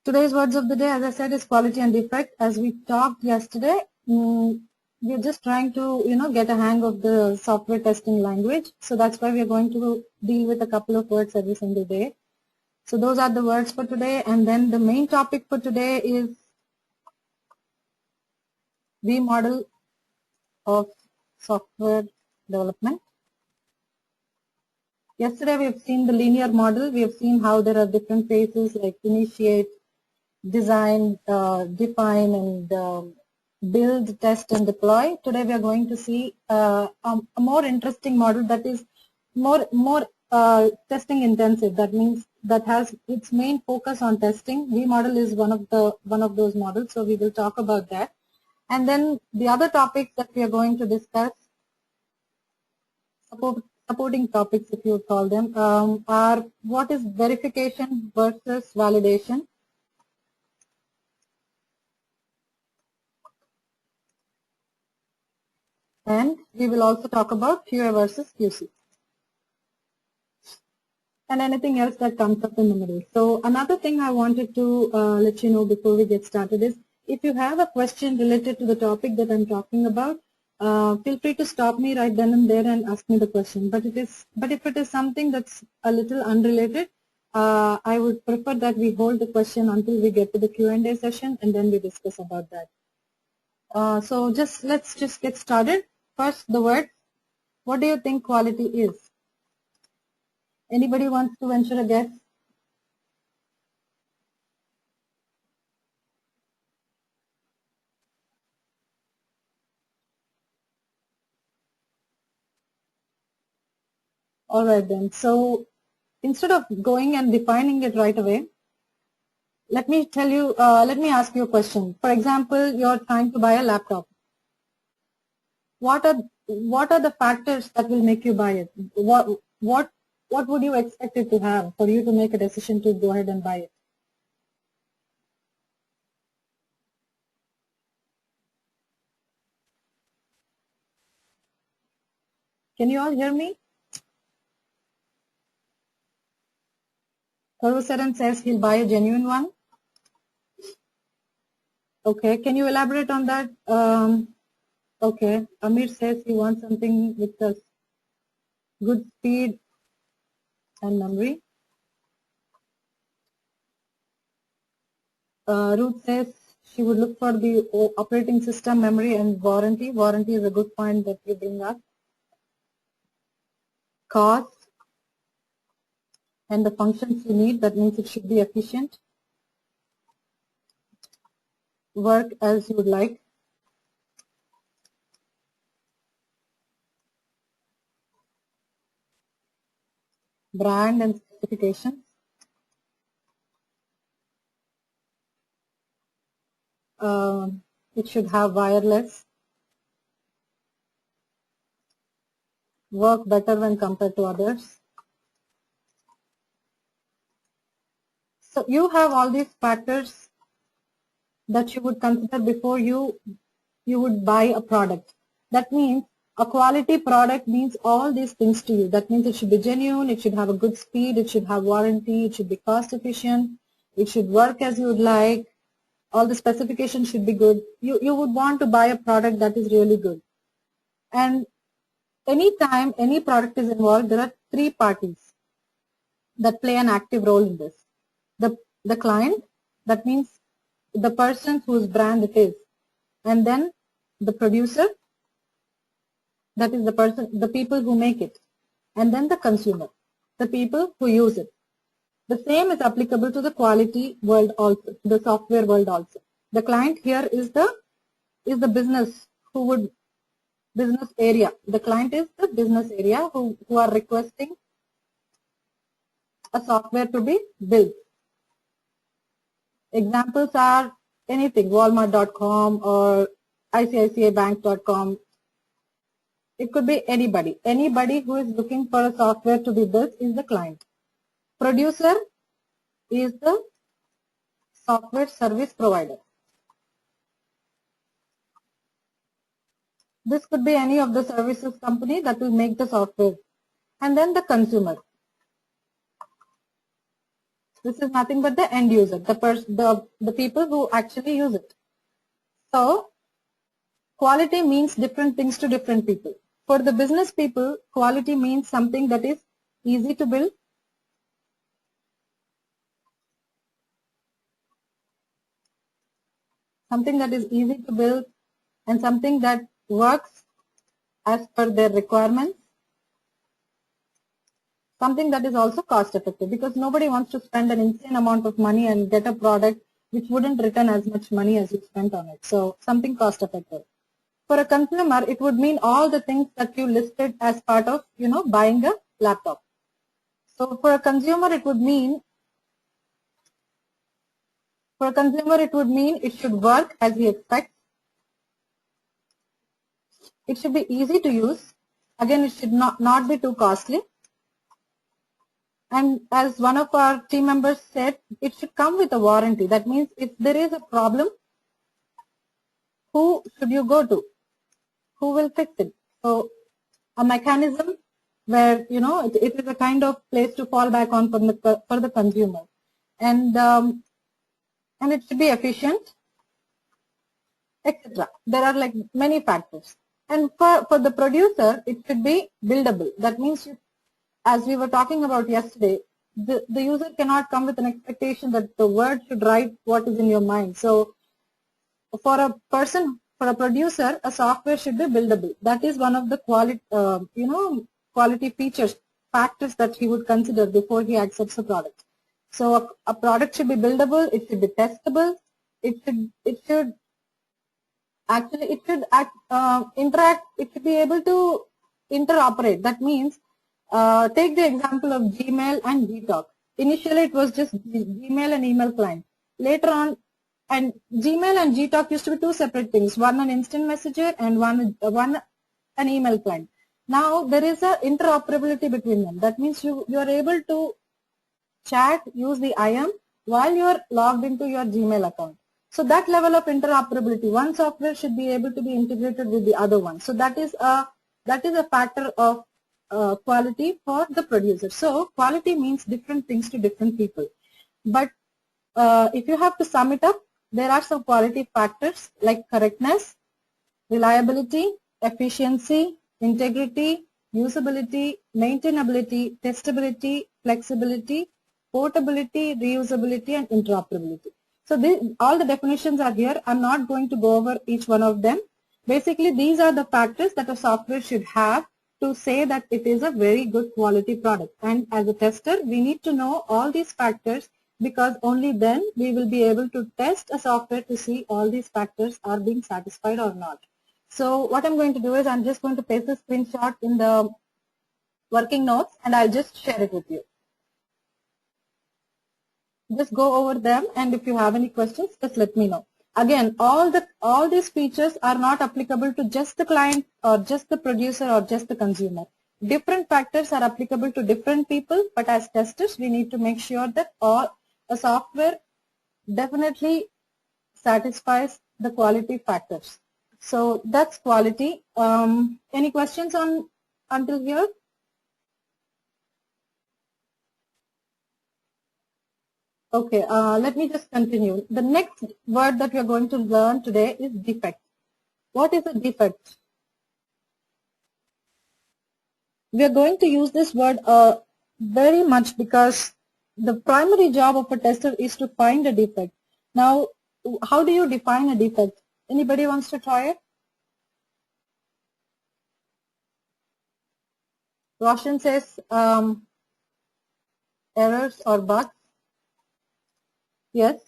Today's words of the day, as I said, is quality and defect. As we talked yesterday, we're just trying to, get a hang of the software testing language. So that's why we're going to deal with a couple of words every single day. So those are the words for today. And then the main topic for today is V model of software development. Yesterday we have seen the linear model. We have seen how there are different phases like initiate, design, define, and build, test, and deploy. Today we are going to see a more interesting model that is more testing intensive. That means that has its main focus on testing. V model is one of those models, so we will talk about that. And then the other topics that we are going to discuss, supporting topics if you would call them, are what is verification versus validation. And we will also talk about QA versus QC and anything else that comes up in the middle. So another thing I wanted to let you know before we get started is if you have a question related to the topic that I'm talking about, feel free to stop me right then and there and ask me the question. But if it is something that's a little unrelated, I would prefer that we hold the question until we get to the Q&A session and then we discuss about that. So let's just get started. First, the word. What do you think quality is? Anybody wants to venture a guess? All right then. So instead of going and defining it right away, let me ask you a question. For example, you're trying to buy a laptop. What are the factors that will make you buy it? What would you expect it to have for you to make a decision to go ahead and buy it? Can you all hear me? Karusaran says he'll buy a genuine one. Okay, can you elaborate on that? Okay, Amir says he wants something with a good speed and memory. Ruth says she would look for the operating system, memory, and warranty. Warranty is a good point that you bring up. Cost and the functions you need, that means it should be efficient. Work as you would like. Brand and specifications. It should have wireless. Work better when compared to others. So you have all these factors that you would consider before you would buy a product. That means a quality product means all these things to you. That means it should be genuine, it should have a good speed, it should have warranty, it should be cost efficient, it should work as you would like, all the specifications should be good. You would want to buy a product that is really good. And anytime any product is involved, there are three parties that play an active role in this. The client, that means the person whose brand it is, and then the producer, that is the people who make it, and then the consumer, the people who use it. The same is applicable to the quality world also, to the software world also. The client here is the business business area. The client is the business area who are requesting a software to be built. Examples are anything, Walmart.com or ICICIbank.com. It could be anybody. Anybody who is looking for a software to be built is the client. Producer is the software service provider. This could be any of the services company that will make the software. And then the consumer. This is nothing but the end user, the people who actually use it. So quality means different things to different people. For the business people, quality means something that is easy to build, and something that works as per their requirements, something that is also cost effective, because nobody wants to spend an insane amount of money and get a product which wouldn't return as much money as you spent on it. So something cost effective. For a consumer, it would mean all the things that you listed as part of, buying a laptop. So for a consumer, it would mean it should work as we expect. It should be easy to use. Again, it should not be too costly. And as one of our team members said, it should come with a warranty. That means if there is a problem, who should you go to? Who will fix it? So a mechanism where, it is a kind of place to fall back on for the consumer. And it should be efficient, etc. There are like many factors. And for the producer, it should be buildable. That means, as we were talking about yesterday, the user cannot come with an expectation that the word should write what is in your mind. So for a producer, a software should be buildable. That is one of the quality features, factors that he would consider before he accepts a product. So a product should be buildable, it should be testable, it should interact, it should be able to interoperate. That means, take the example of Gmail and Gtalk. Initially, it was just Gmail and email client. Later on, and Gmail and Gtalk used to be two separate things, one an instant messenger and one an email client. Now, there is a interoperability between them. That means you are able to chat, use the IM while you are logged into your Gmail account. So that level of interoperability, one software should be able to be integrated with the other one. So that is a factor of quality for the producer. So quality means different things to different people. But if you have to sum it up, there are some quality factors like correctness, reliability, efficiency, integrity, usability, maintainability, testability, flexibility, portability, reusability, and interoperability. So all the definitions are here. I'm not going to go over each one of them. Basically, these are the factors that a software should have to say that it is a very good quality product. And as a tester, we need to know all these factors, because only then we will be able to test a software to see all these factors are being satisfied or not. So what I'm going to do is I'm just going to paste a screenshot in the working notes and I'll just share it with you. Just go over them, and if you have any questions, just let me know. Again, all these features are not applicable to just the client or just the producer or just the consumer. Different factors are applicable to different people, but as testers, we need to make sure that a software definitely satisfies the quality factors. So that's quality. Any questions until here? Okay, let me just continue. The next word that we are going to learn today is defect. What is a defect? We are going to use this word very much because the primary job of a tester is to find a defect. Now, how do you define a defect? Anybody wants to try it? Roshan says errors or bugs. Yes.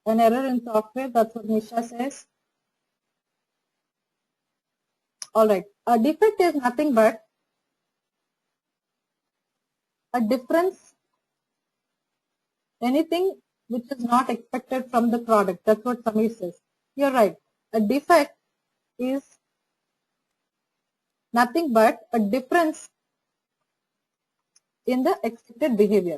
An error in software, that's what Nisha says. All right. A defect is nothing but a difference, anything which is not expected from the product. That's what Samir says. You're right. A defect is nothing but a difference in the expected behavior.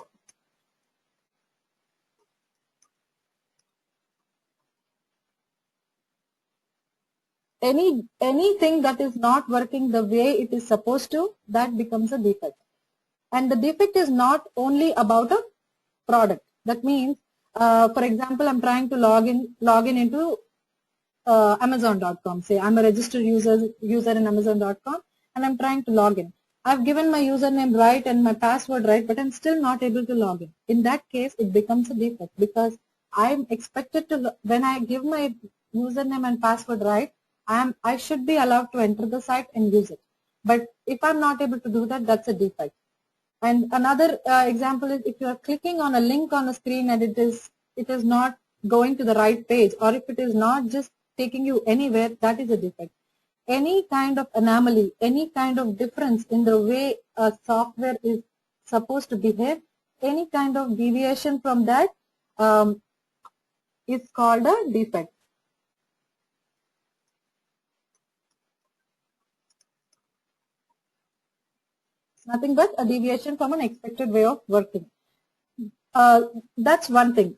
Anything that is not working the way it is supposed to, that becomes a defect. And the defect is not only about a product. That means, for example, I'm trying to log in into Amazon.com. Say I'm a registered user in Amazon.com, and I'm trying to log in. I've given my username right and my password right, but I'm still not able to log in. In that case, it becomes a defect because I'm expected to, when I give my username and password right, I should be allowed to enter the site and use it. But if I'm not able to do that, that's a defect. And another example is if you are clicking on a link on a screen and it is not going to the right page, or if it is not just taking you anywhere, that is a defect. Any kind of anomaly, any kind of difference in the way a software is supposed to behave, any kind of deviation from that is called a defect. Nothing but a deviation from an expected way of working. That's one thing.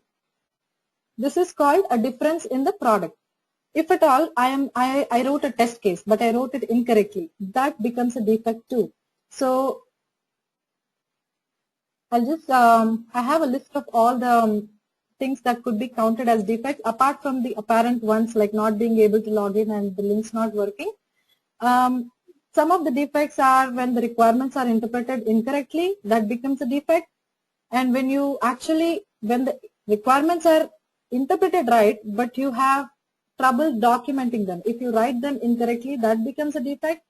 This is called a difference in the product. If at all I wrote a test case, but I wrote it incorrectly, that becomes a defect too. So I'll just I have a list of all the things that could be counted as defects apart from the apparent ones like not being able to log in and the links not working. Some of the defects are when the requirements are interpreted incorrectly, that becomes a defect. And when the requirements are interpreted right, but you have trouble documenting them. If you write them incorrectly, that becomes a defect.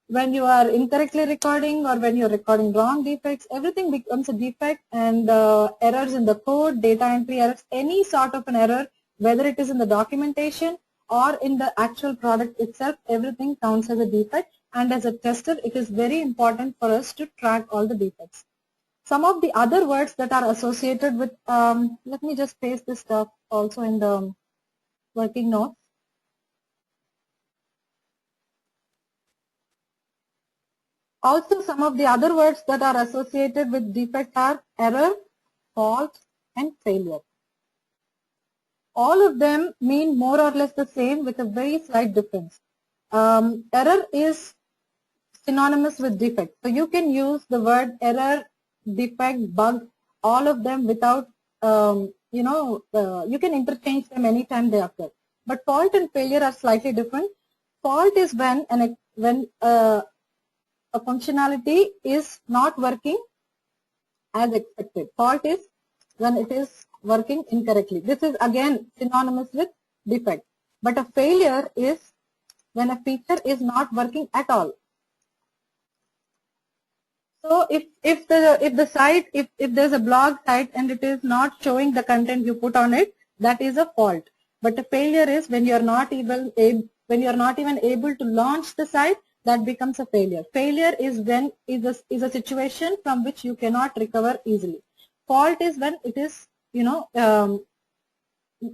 When you are incorrectly recording or when you're recording wrong defects, everything becomes a defect. And errors in the code, data entry errors, any sort of an error, whether it is in the documentation or in the actual product itself, everything counts as a defect. And as a tester, it is very important for us to track all the defects. Some of the other words that are associated with, let me just paste this stuff also in the working notes. Also, some of the other words that are associated with defect are error, fault, and failure. All of them mean more or less the same with a very slight difference. Error is synonymous with defect. So you can use the word error, defect, bug, all of them without, you can interchange them anytime they occur. But fault and failure are slightly different. Fault is when a functionality is not working as expected. Fault is when it is working incorrectly. This is again synonymous with defect. But a failure is when a feature is not working at all. So if there's a blog site and it is not showing the content you put on it, that is a fault. But a failure is when you're not even able to launch the site, that becomes a failure. Failure is when is a situation from which you cannot recover easily. Fault is when it is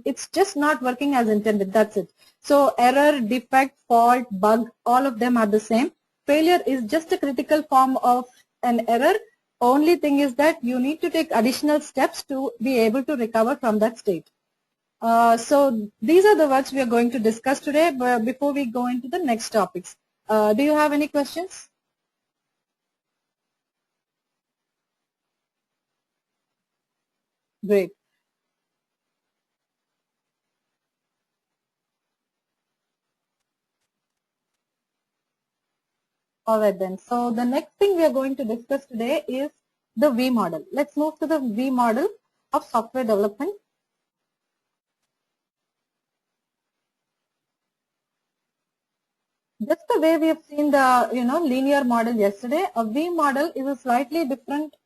it's just not working as intended. That's it. So error, defect, fault, bug, all of them are the same. Failure is just a critical form of an error. Only thing is that you need to take additional steps to be able to recover from that state. So these are the words we are going to discuss today. But before we go into the next topics, do you have any questions? Great. All right then. So the next thing we are going to discuss today is the V model. Let's move to the V model of software development. Just the way we have seen the linear model yesterday, a V model is a slightly different.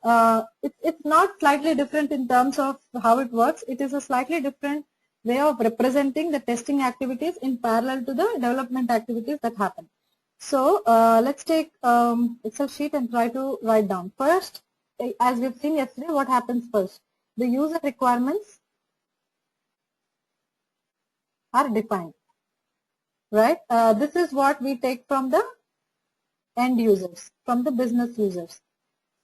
It's not slightly different in terms of how it works. It is a slightly different way of representing the testing activities in parallel to the development activities that happen. So let's take Excel sheet and try to write down. First, as we've seen yesterday, what happens first? The user requirements are defined, right? This is what we take from the end users, from the business users.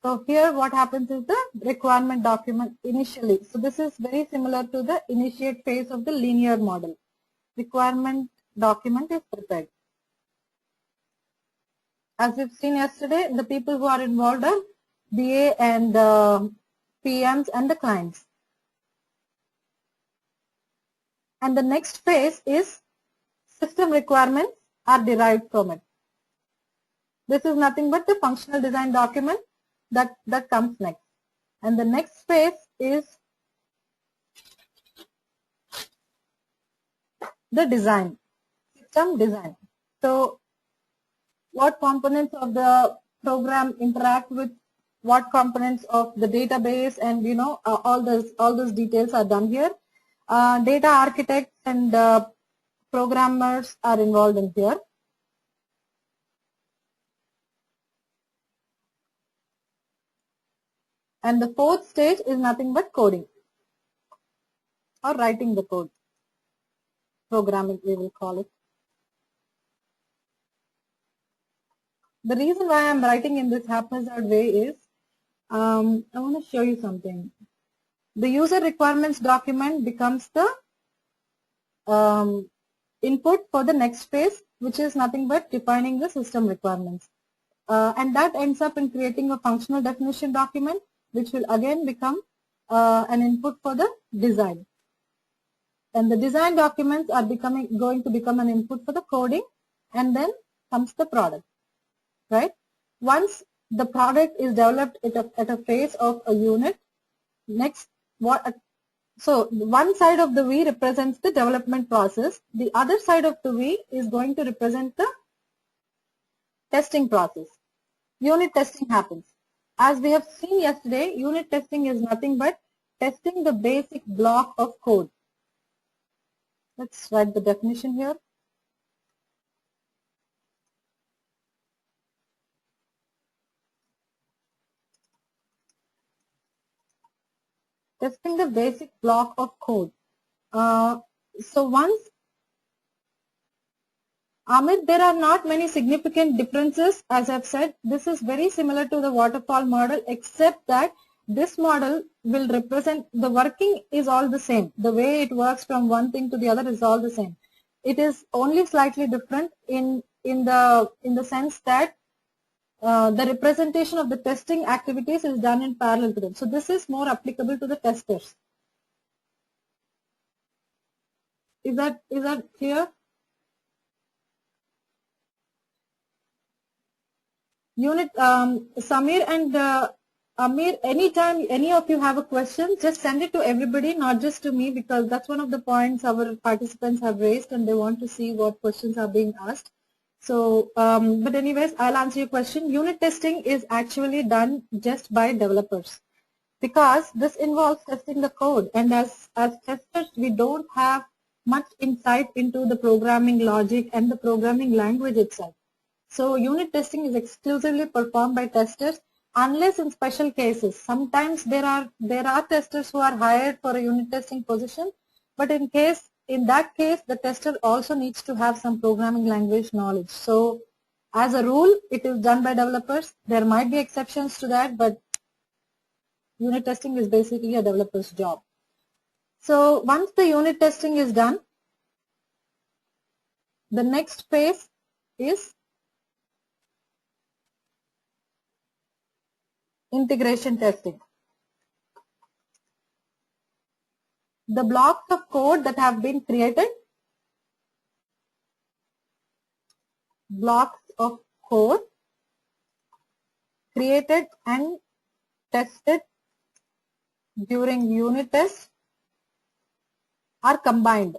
So here what happens is the requirement document initially. So this is very similar to the initiate phase of the linear model. Requirement document is prepared. As we've seen yesterday, the people who are involved are BA and PMs and the clients. And the next phase is system requirements are derived from it. This is nothing but the functional design document that comes next. And the next phase is the design, system design. So what components of the program interact with what components of the database, and all those details are done here. Data architects and programmers are involved in here. And the fourth stage is nothing but coding or writing the code. Programming, we will call it. The reason why I'm writing in this haphazard way is I want to show you something. The user requirements document becomes the input for the next phase, which is nothing but defining the system requirements. And that ends up in creating a functional definition document, which will again become an input for the design. And the design documents are going to become an input for the coding, and then comes the product, right? Once the product is developed at a phase of a unit, next so one side of the V represents the development process. The other side of the V is going to represent the testing process. Unit testing happens. As we have seen yesterday, unit testing is nothing but testing the basic block of code. Let's write the definition here. Testing the basic block of code. So once, Amit, there are not many significant differences. As I've said, this is very similar to the waterfall model, except that this model will represent the working is all the same. The way it works from one thing to the other is all the same. It is only slightly different in the sense that the representation of the testing activities is done in parallel to them. So this is more applicable to the testers. Is that clear? Unit Samir and Amir, anytime any of you have a question, just send it to everybody, not just to me, because that's one of the points our participants have raised and they want to see what questions are being asked. So, but anyways, I'll answer your question. Unit testing is actually done just by developers, because this involves testing the code, and as testers, we don't have much insight into the programming logic and the programming language itself. So unit testing is exclusively performed by testers, unless in special cases. Sometimes there are testers who are hired for a unit testing position, but in that case, the tester also needs to have some programming language knowledge. So as a rule, it is done by developers. There might be exceptions to that, but unit testing is basically a developer's job. So once the unit testing is done, the next phase is integration testing. The blocks of code that have been created, and tested during unit test are combined.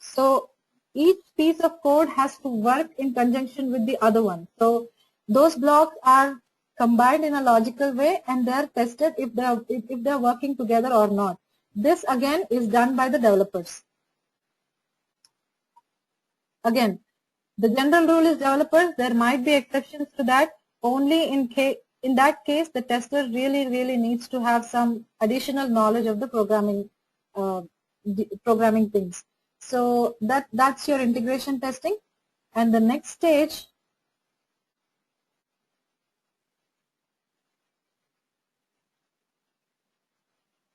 So each piece of code has to work in conjunction with the other one. So those blocks are combined in a logical way, and they are tested if they are working together or not. This again is done by the developers. Again, the general rule is developers. There might be exceptions to that. Only in that case, the tester really needs to have some additional knowledge of the programming things. So that's your integration testing. And the next stage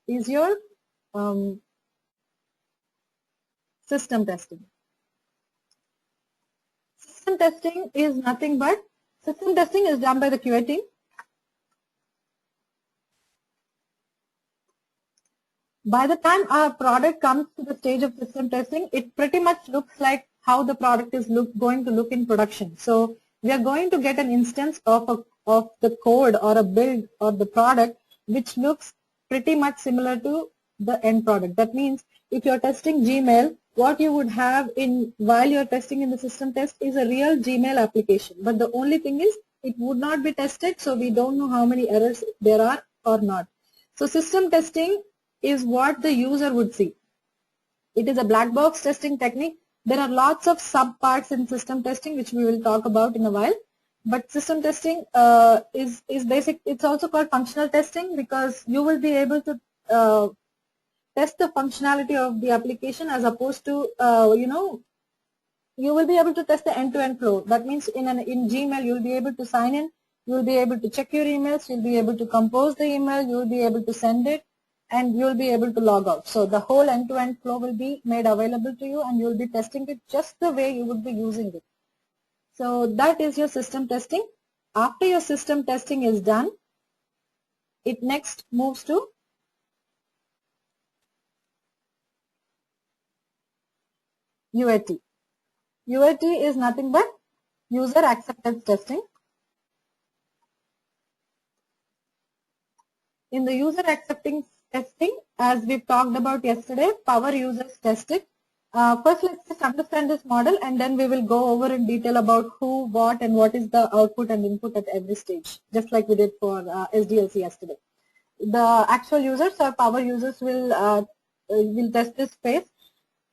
is your system testing. System testing is nothing but, system testing is done by the QA team. By the time our product comes to the stage of system testing, it pretty much looks like how the product is going to look in production. So we are going to get an instance of the code or a build or the product which looks pretty much similar to the end product. That means if you're testing Gmail, what you would have in while you're testing in the system test is a real Gmail application. But the only thing is it would not be tested, so we don't know how many errors there are or not. So system testing is what the user would see. It is a black box testing technique. There are lots of subparts in system testing which we will talk about in a while. But system testing is basic. It's also called functional testing because you will be able to test the functionality of the application as opposed to you will be able to test the end-to-end flow. That means in Gmail you will be able to sign in, you will be able to check your emails, you will be able to compose the email, you will be able to send it, and you will be able to log out. So the whole end-to-end flow will be made available to you, and you will be testing it just the way you would be using it. So that is your system testing. After your system testing is done, it next moves to UAT. UAT is nothing but user acceptance testing. In the user acceptance testing, as we talked about yesterday, power users test it. First, let's just understand this model, and then we will go over in detail about who, what, and what is the output and input at every stage, just like we did for SDLC yesterday. The actual users or power users will test this phase,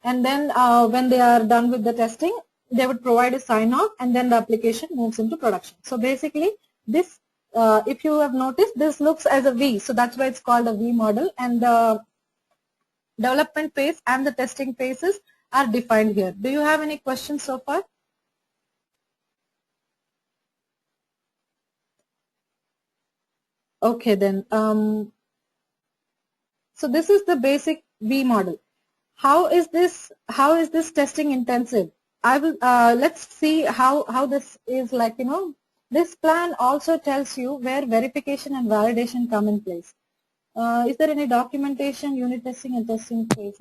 and then when they are done with the testing, they would provide a sign-off, and then the application moves into production. So basically, this if you have noticed, this looks as a V, so that's why it's called a V model, and the development phase and the testing phases are defined here. Do you have any questions so far? Okay then. So this is the basic V model. How is this testing intensive? I will let's see how this is like, this plan also tells you where verification and validation come in place. Is there any documentation, unit testing and testing phase?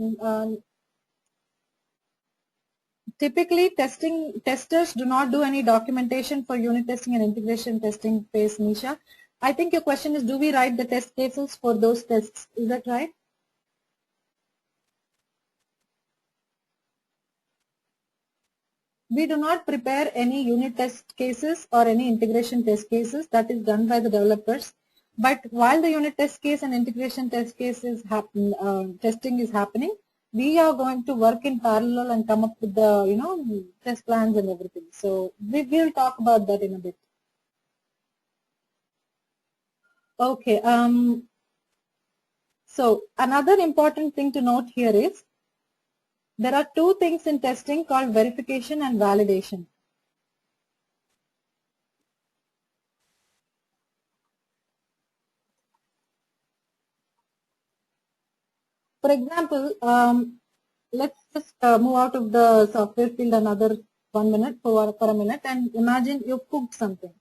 Typically testers do not do any documentation for unit testing and integration testing phase, Nisha. I think your question is, do we write the test cases for those tests? Is that right? We do not prepare any unit test cases or any integration test cases. That is done by the developers. But while the unit test case and integration test case is testing is happening, we are going to work in parallel and come up with the test plans and everything. So we will talk about that in a bit. Okay. So another important thing to note here is there are two things in testing called verification and validation. For example, let's just move out of the software field another 1 minute for a minute and imagine you cooked something.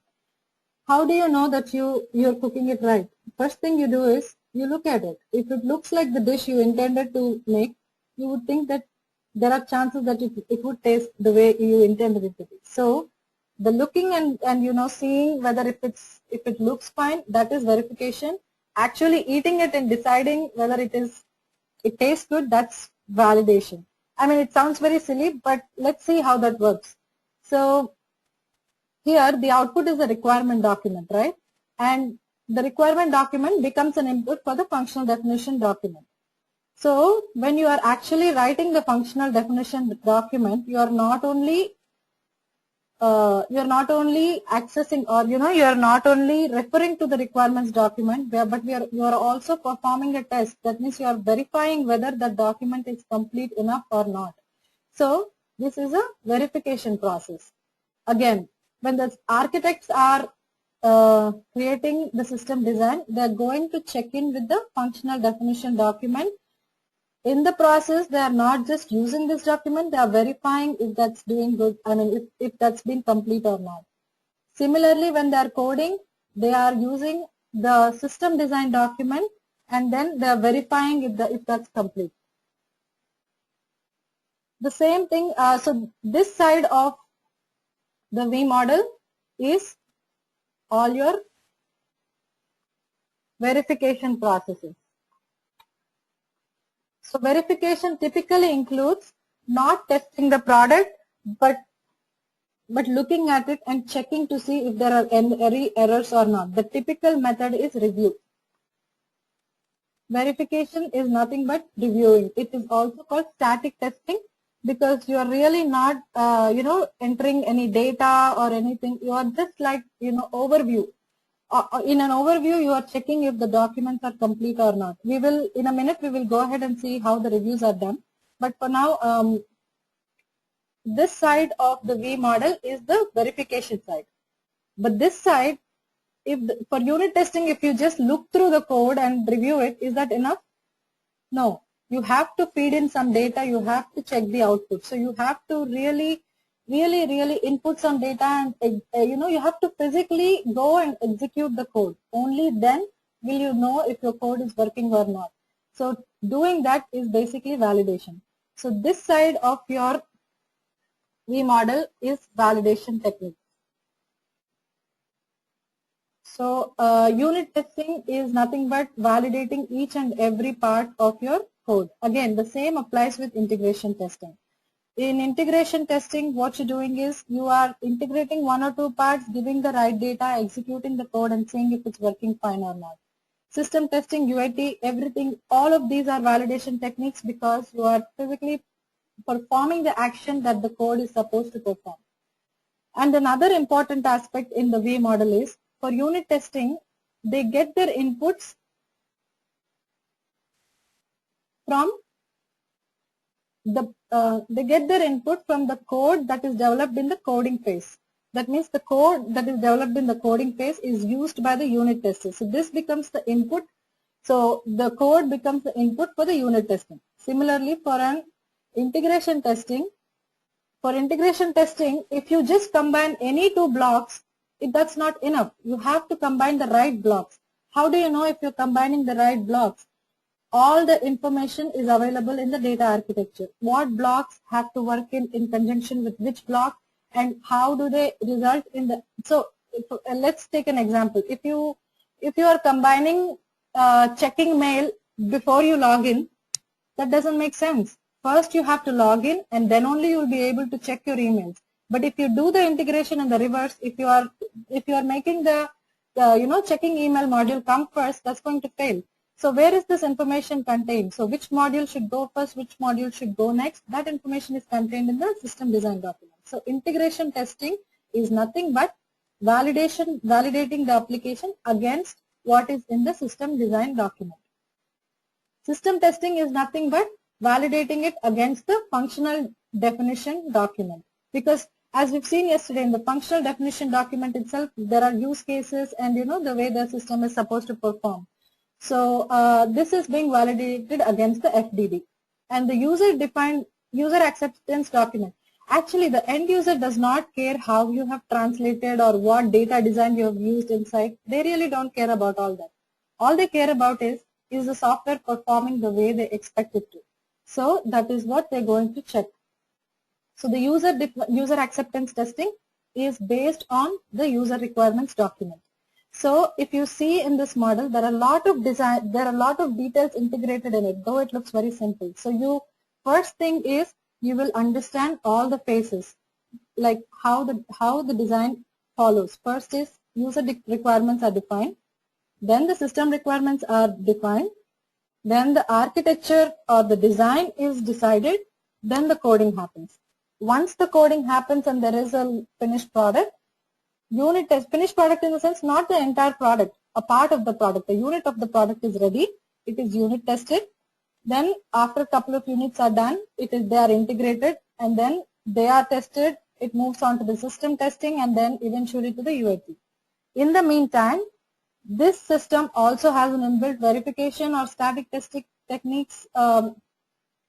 How do you know that you're cooking it right? First thing you do is you look at it. If it looks like the dish you intended to make, you would think that there are chances that it would taste the way you intended it to be. So the looking and seeing whether if it looks fine, that is verification. Actually eating it and deciding whether it tastes good, that's validation. I mean, it sounds very silly, but let's see how that works. So here the output is a requirement document, right? And the requirement document becomes an input for the functional definition document. So when you are actually writing the functional definition document, you are not only accessing or you are not only referring to the requirements document, but you are also performing a test. That means you are verifying whether the document is complete enough or not. So this is a verification process. Again, when the architects are creating the system design, they are going to check in with the functional definition document. In the process, they are not just using this document, they are verifying if that's doing good, I mean, if that's been complete or not. Similarly, when they are coding, they are using the system design document and then they are verifying if that's complete. The same thing, so this side of the V model is all your verification processes. So verification typically includes not testing the product, but looking at it and checking to see if there are any errors or not. The typical method is review. Verification is nothing but reviewing. It is also called static testing because you are really not, entering any data or anything. You are just like, overview. In an overview, you are checking if the documents are complete or not. We will, in a minute, we will go ahead and see how the reviews are done. But for now, this side of the V model is the verification side. But this side, for unit testing, if you just look through the code and review it, is that enough? No. You have to feed in some data. You have to check the output. So you have to really input some data, and you have to physically go and execute the code. Only then will you know if your code is working or not. So doing that is basically validation. So this side of your V model is validation technique. So unit testing is nothing but validating each and every part of your code. Again, the same applies with integration testing. In integration testing, what you're doing is you are integrating one or two parts, giving the right data, executing the code, and seeing if it's working fine or not. System testing, UAT, everything, all of these are validation techniques because you are physically performing the action that the code is supposed to perform. And another important aspect in the V model is for unit testing, they get their inputs from they get their input from the code that is developed in the coding phase. That means the code that is developed in the coding phase is used by the unit testers. So this becomes the input. So the code becomes the input for the unit testing. Similarly, for an integration testing, if you just combine any two blocks, that's not enough. You have to combine the right blocks. How do you know if you're combining the right blocks? All the information is available in the data architecture. What blocks have to work in conjunction with which block, and how do they result in the, so let's take an example. If you are combining checking mail before you log in, that doesn't make sense. First you have to log in and then only you will be able to check your emails. But if you do the integration in the reverse, if you are making the checking email module come first, that's going to fail. So where is this information contained? So which module should go first, which module should go next? That information is contained in the system design document. So integration testing is nothing but validating the application against what is in the system design document. System testing is nothing but validating it against the functional definition document. Because as we've seen yesterday, in the functional definition document itself, there are use cases and the way the system is supposed to perform. So this is being validated against the FDD. And the user acceptance document. Actually, the end user does not care how you have translated or what data design you have used inside. They really don't care about all that. All they care about is the software performing the way they expect it to. So that is what they're going to check. So the user acceptance testing is based on the user requirements document. So if you see in this model, there are a lot of details integrated in it, though it looks very simple. So first thing is you will understand all the phases, like how the design follows. First is user requirements are defined, then the system requirements are defined, then the architecture or the design is decided, then the coding happens. Once the coding happens and there is a finished product, unit test, finished product in the sense not the entire product, a part of the product, the unit of the product is ready, it is unit tested, then after a couple of units are done, they are integrated, and then they are tested, it moves on to the system testing, and then eventually to the UAT. In the meantime, this system also has an inbuilt verification or static testing techniques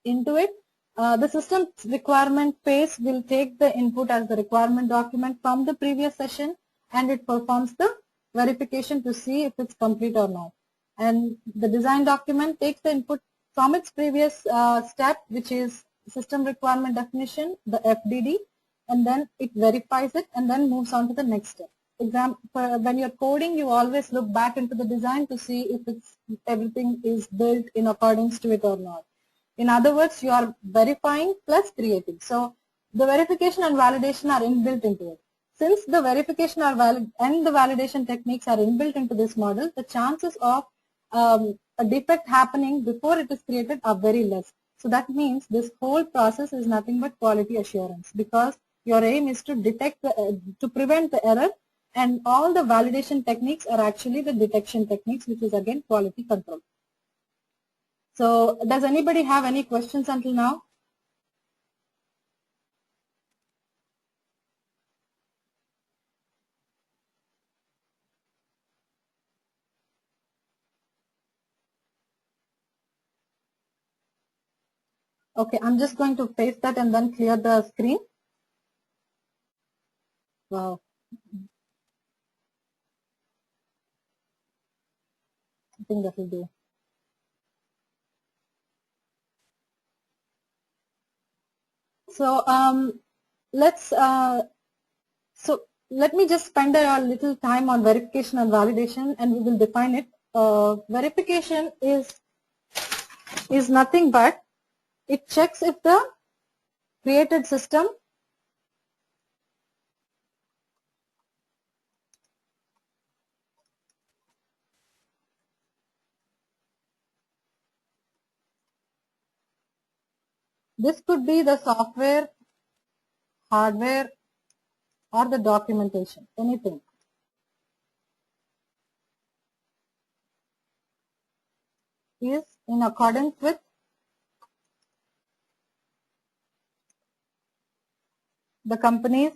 into it. The system requirement phase will take the input as the requirement document from the previous session, and it performs the verification to see if it's complete or not. And the design document takes the input from its previous step, which is system requirement definition, the FDD, and then it verifies it and then moves on to the next step. When you're coding, you always look back into the design to see if everything is built in accordance to it or not. In other words, you are verifying plus creating. So the verification and validation are inbuilt into it. Since the verification are valid and the validation techniques are inbuilt into this model, the chances of a defect happening before it is created are very less. So that means this whole process is nothing but quality assurance, because your aim is to detect to prevent the error, and all the validation techniques are actually the detection techniques, which is again quality control. So does anybody have any questions until now? Okay, I'm just going to paste that and then clear the screen. Wow. I think that will do. So let me just spend a little time on verification and validation, and we will define it. Verification is nothing but it checks if the created system this could be the software, hardware, or the documentation, anything. Is in accordance with the company's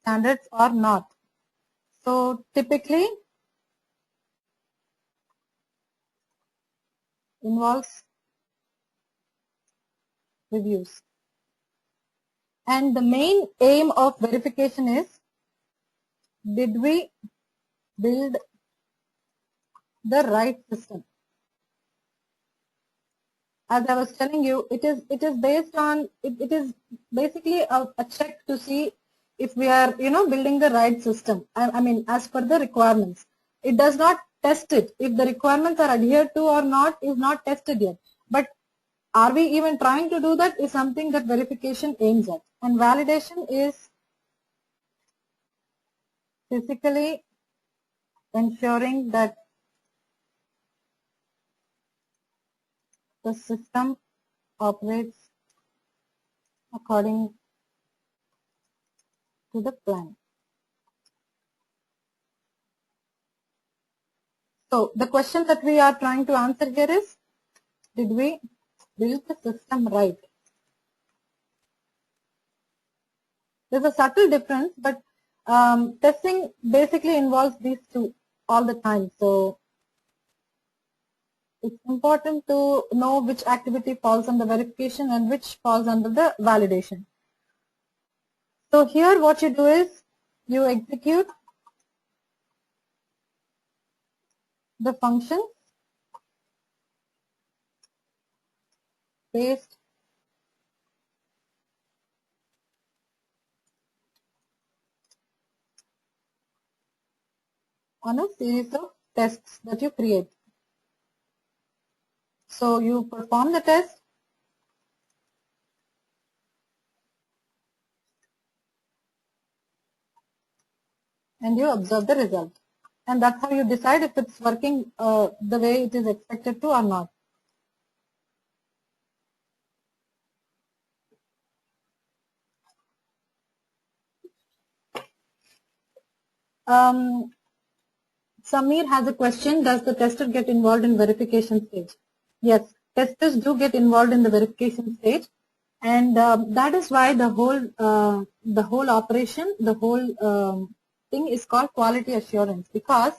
standards or not. So typically involves reviews. And the main aim of verification is, did we build the right system? As I was telling you, it is based on it is basically a check to see if we are building the right system. I mean, as per the requirements. It does not test it. If the requirements are adhered to or not is not tested yet. But are we even trying to do that is something that verification aims at. And validation is physically ensuring that the system operates according to the plan. So the question that we are trying to answer here is, did we build the system right? There's a subtle difference, but testing basically involves these two all the time. So it's important to know which activity falls under verification and which falls under the validation. So here what you do is you execute the function based on a series of tests that you create. So you perform the test and you observe the result. And that's how you decide if it's working the way it is expected to or not. Samir has a question. Does the tester get involved in verification stage? Yes, testers do get involved in the verification stage, and that is why the whole operation, the whole thing is called quality assurance. Because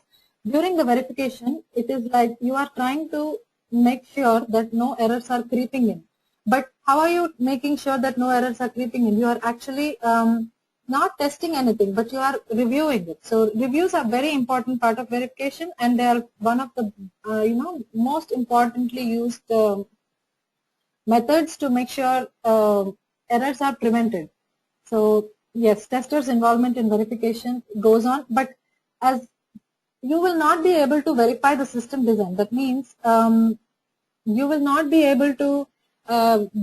during the verification, it is like you are trying to make sure that no errors are creeping in. But how are you making sure that no errors are creeping in? You are actually not testing anything, but you are reviewing it. So reviews are very important part of verification, and they are one of the most importantly used methods to make sure errors are prevented. So yes, testers' involvement in verification goes on, but as you will not be able to verify the system design. That means you will not be able to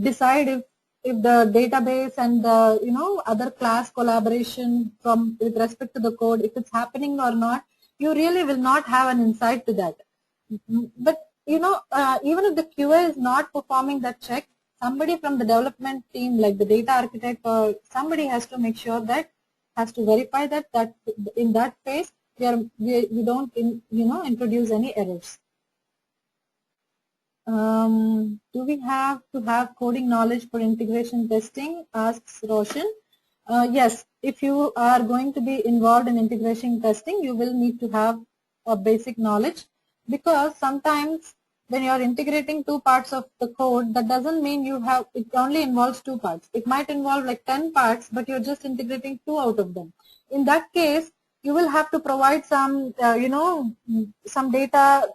decide if the database and the other class collaboration from with respect to the code, if it's happening or not. You really will not have an insight to that. But even if the QA is not performing that check, somebody from the development team, like the data architect or somebody, has to make sure that, has to verify that in that phase we don't introduce any errors. Do we have to have coding knowledge for integration testing? Asks Roshan. Yes, if you are going to be involved in integration testing, you will need to have a basic knowledge, because sometimes when you are integrating two parts of the code, that doesn't mean it only involves two parts. It might involve like 10 parts, but you're just integrating 2 out of them. In that case, you will have to provide some, some data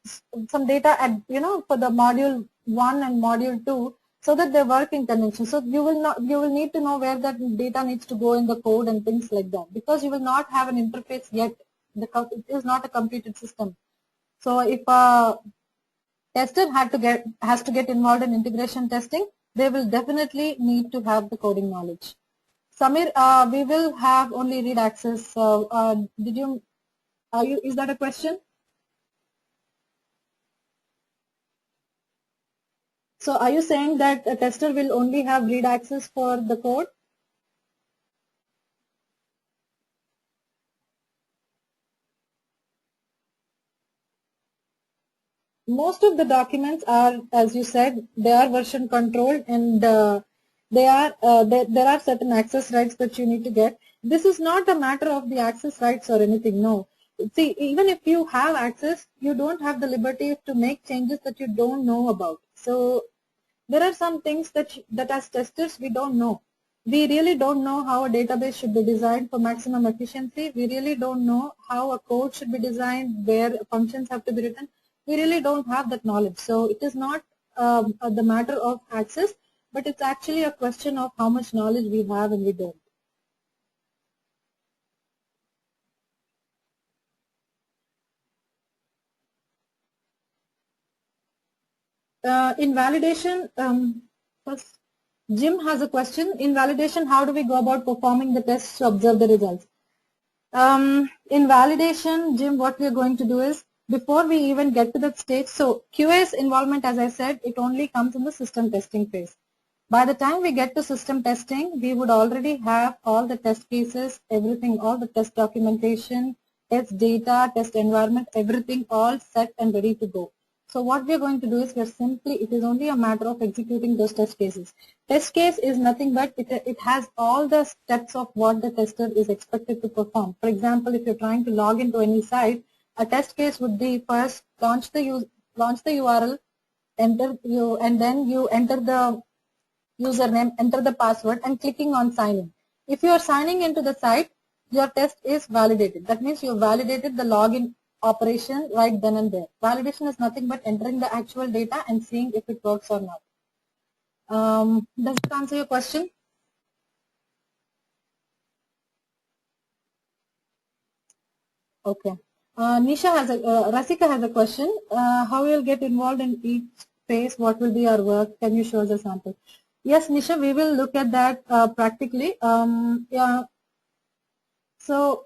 at, for the module 1 and module 2, so that they work in conjunction. So you will need to know where that data needs to go in the code and things like that, because you will not have an interface yet. It is not a completed system. So if a tester has to get involved in integration testing, they will definitely need to have the coding knowledge. Samir, we will have only read access. Is that a question? So are you saying that a tester will only have read access for the code? Most of the documents are, as you said, they are version controlled, and there are certain access rights that you need to get. This is not a matter of the access rights or anything, no. See, even if you have access, you don't have the liberty to make changes that you don't know about. So there are some things that as testers we don't know. We really don't know how a database should be designed for maximum efficiency. We really don't know how a code should be designed, where functions have to be written. We really don't have that knowledge. So it is not the matter of access, but it's actually a question of how much knowledge we have and we don't. In validation, first, Jim has a question. In validation, how do we go about performing the tests to observe the results? In validation, Jim, what we are going to do is, before we even get to that stage, so QA's involvement, as I said, it only comes in the system testing phase. By the time we get to system testing, we would already have all the test cases, everything, all the test documentation, test data, test environment, everything all set and ready to go. So what we are going to do is, it is only a matter of executing those test cases. Test case is nothing but it has all the steps of what the tester is expected to perform. For example, if you're trying to log into any site, a test case would be, first launch the URL, and then you enter the username, enter the password, and clicking on sign in. If you are signing into the site, your test is validated. That means you validated the login operation right then and there. Validation is nothing but entering the actual data and seeing if it works or not. Does that answer your question? Okay. Rasika has a question. How will get involved in each phase? What will be our work? Can you show us a sample? Yes, Nisha, we will look at that practically. Yeah. So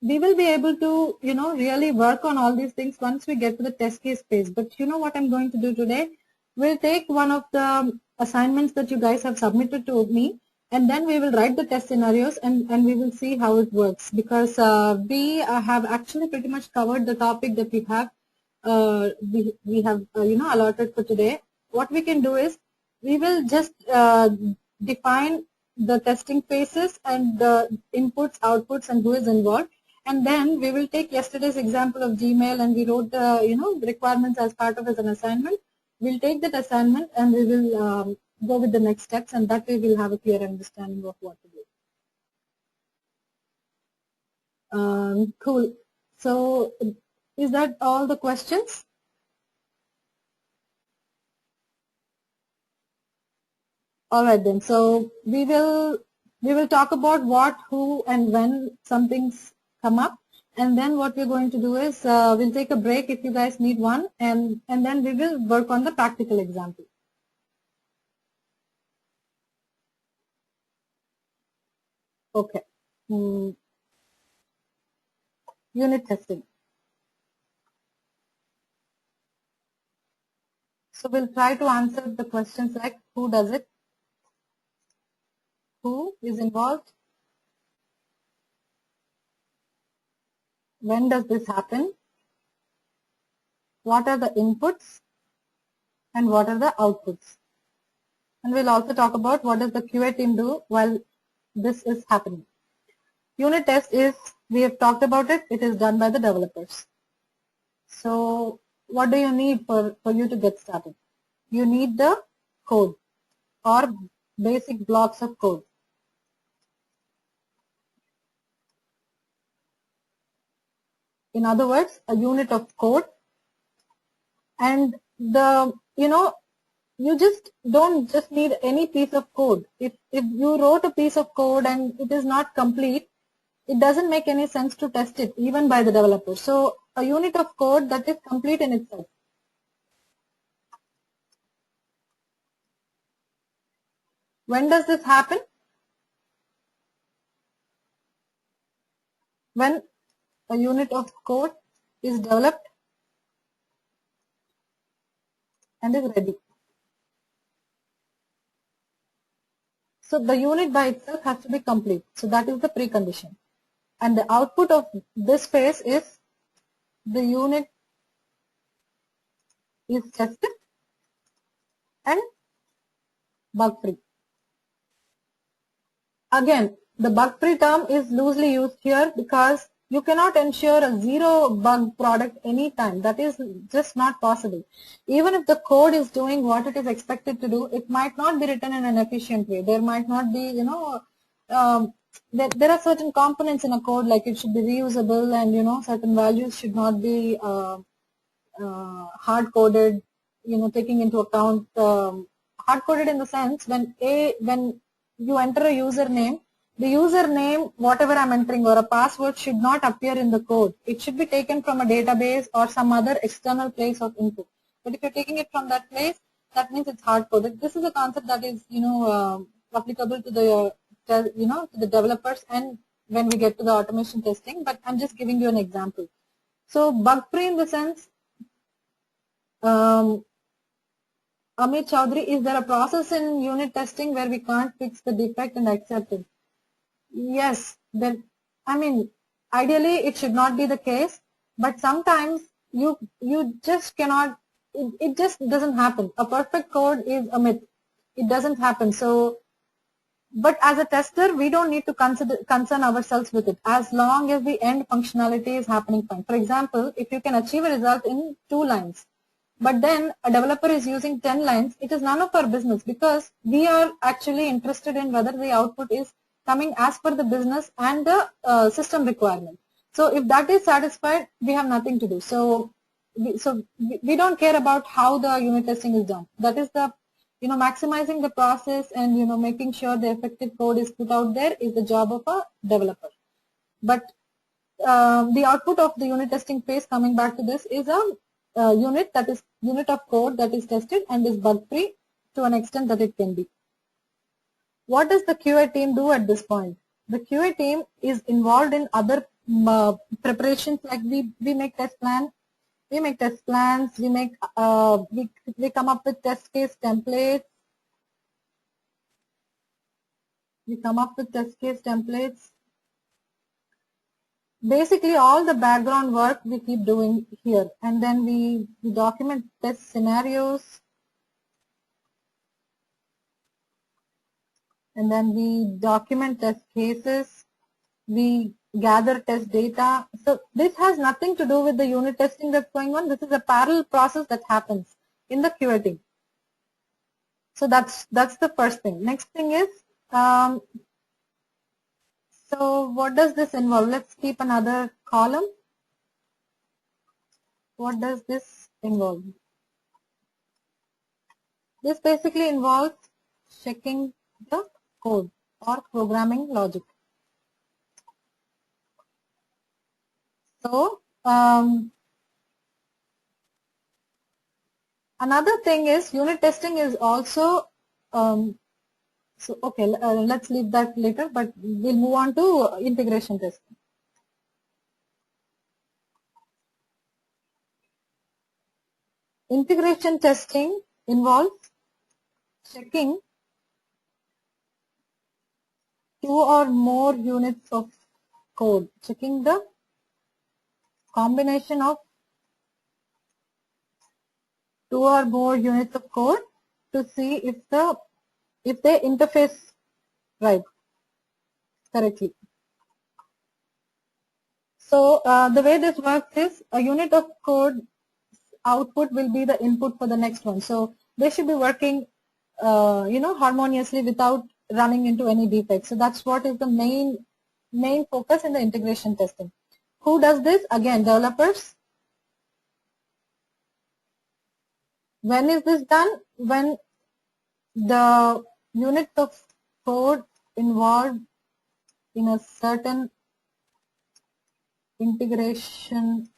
we will be able to, really work on all these things once we get to the test case phase. But you know what I'm going to do today? We'll take one of the assignments that you guys have submitted to me, and then we will write the test scenarios, and we will see how it works, because we have actually pretty much covered the topic that we have allotted for today. What we can do is, we will just define the testing phases and the inputs, outputs, and who is involved. And then we will take yesterday's example of Gmail, and we wrote the requirements as part of as an assignment. We'll take that assignment and we will go with the next steps, and that way we'll have a clear understanding of what to do. Cool. So is that all the questions? All right then. So we will talk about what, who, and when some things come up, and then what we're going to do is we'll take a break if you guys need one, and then we will work on the practical example. Okay. Unit testing. So we'll try to answer the questions like who does it, who is involved, when does this happen, what are the inputs, and what are the outputs. And we'll also talk about what does the QA team do while this is happening. Unit test is, we have talked about it, it is done by the developers. So what do you need for you to get started? You need the code or basic blocks of code. In other words, a unit of code, and you just don't just need any piece of code. If you wrote a piece of code and it is not complete, it doesn't make any sense to test it even by the developer. So a unit of code that is complete in itself. When does this happen? When a unit of code is developed and is ready. So the unit by itself has to be complete. So that is the precondition. And the output of this phase is the unit is tested and bug free. Again, the bug free term is loosely used here because you cannot ensure a zero bug product anytime. That is just not possible. Even if the code is doing what it is expected to do, it might not be written in an efficient way. There might not be, there are certain components in a code, like it should be reusable, and certain values should not be hard coded. Taking into account hard coded in the sense when you enter a username, the username, whatever I'm entering, or a password should not appear in the code. It should be taken from a database or some other external place of input. But if you're taking it from that place, that means it's hard coded. This is a concept that is, applicable to the, to the developers and when we get to the automation testing. But I'm just giving you an example. So bug free in the sense, Amit Chaudhary, is there a process in unit testing where we can't fix the defect and accept it? Yes, ideally it should not be the case, but sometimes you just cannot, it just doesn't happen. A perfect code is a myth. It doesn't happen. So, but as a tester, we don't need to concern ourselves with it as long as the end functionality is happening fine. For example, if you can achieve a result in 2 lines, but then a developer is using 10 lines, it is none of our business because we are actually interested in whether the output is coming as per the business and the system requirement. So if that is satisfied, we have nothing to do. So we don't care about how the unit testing is done. That is the, maximizing the process and, making sure the effective code is put out there is the job of a developer. But the output of the unit testing phase, coming back to this, is a unit of code that is tested and is bug free to an extent that it can be. What does the QA team do at this point? The QA team is involved in other preparations, like we make test plans, we make we come up with test case templates, basically all the background work we keep doing here, and then we document test scenarios, and then we document test cases, we gather test data. So this has nothing to do with the unit testing that's going on. This is a parallel process that happens in the QA team. So that's the first thing. Next thing is So what does this involve? Let's keep another column. What does this involve? This basically involves checking the code or programming logic. So another thing is unit testing is also so okay, let's leave that later, but we'll move on to integration testing. Integration testing involves checking two or more units of code, checking the combination of two or more units of code to see if they interface right correctly. So the way this works is a unit of code output will be the input for the next one. So they should be working harmoniously without running into any defects. So that's what is the main focus in the integration testing. Who does this? Again, developers. When is this done? When the units of code involved in a certain integration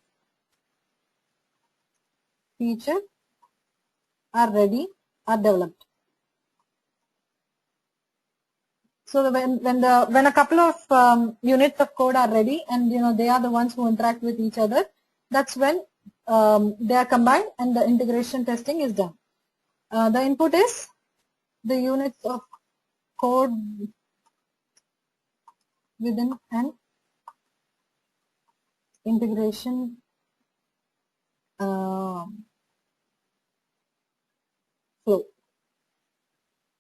feature are ready, are developed. So when a couple of units of code are ready, and they are the ones who interact with each other, that's when they are combined and the integration testing is done. The input is the units of code within an integration flow,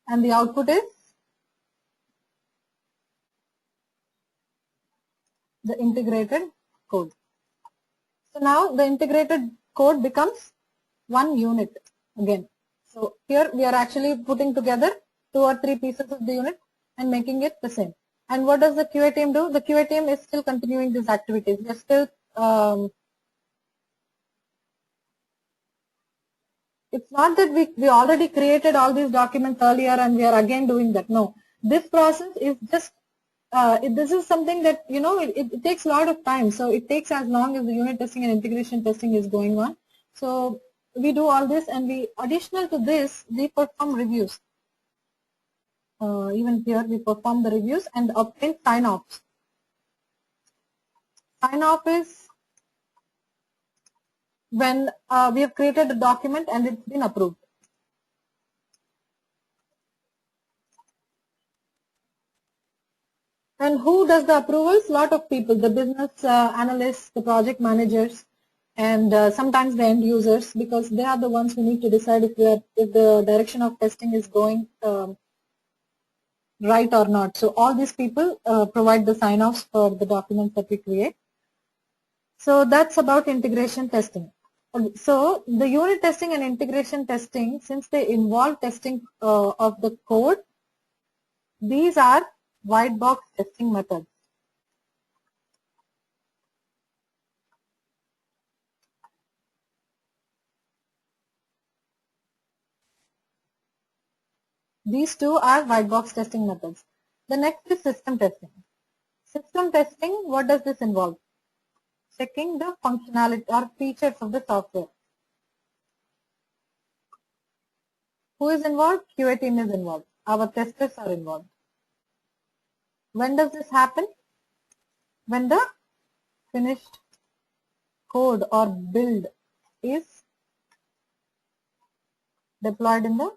and the output is the integrated code. So now the integrated code becomes one unit again. So here we are actually putting together two or three pieces of the unit and making it the same. And what does the QA team do? The QA team is still continuing these activities. We are still it's not that we already created all these documents earlier and we are again doing that. No, this process is just this is something that it takes a lot of time. So it takes as long as the unit testing and integration testing is going on. So we do all this, and we additional to this we perform reviews. Even here we perform the reviews and obtain sign-offs. Sign-off is when we have created a document and it's been approved. And who does the approvals? Lot of people, the business analysts, the project managers, and sometimes the end users, because they are the ones who need to decide if the direction of testing is going right or not. So all these people provide the sign-offs for the documents that we create. So that's about integration testing. So the unit testing and integration testing, since they involve testing of the code, these are white box testing methods. These two are white box testing methods. The next is system testing. System testing, what does this involve? Checking the functionality or features of the software. Who is involved? QA team is involved. Our testers are involved. When does this happen? When the finished code or build is deployed in the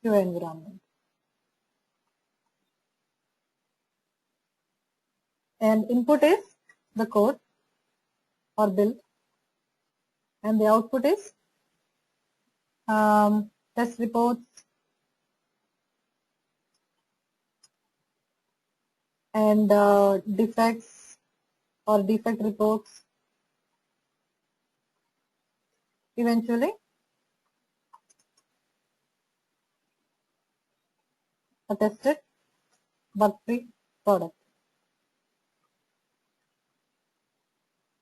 QA environment. And input is the code or build, and the output is test reports and defects or defect reports. Eventually, a tested bug-free product.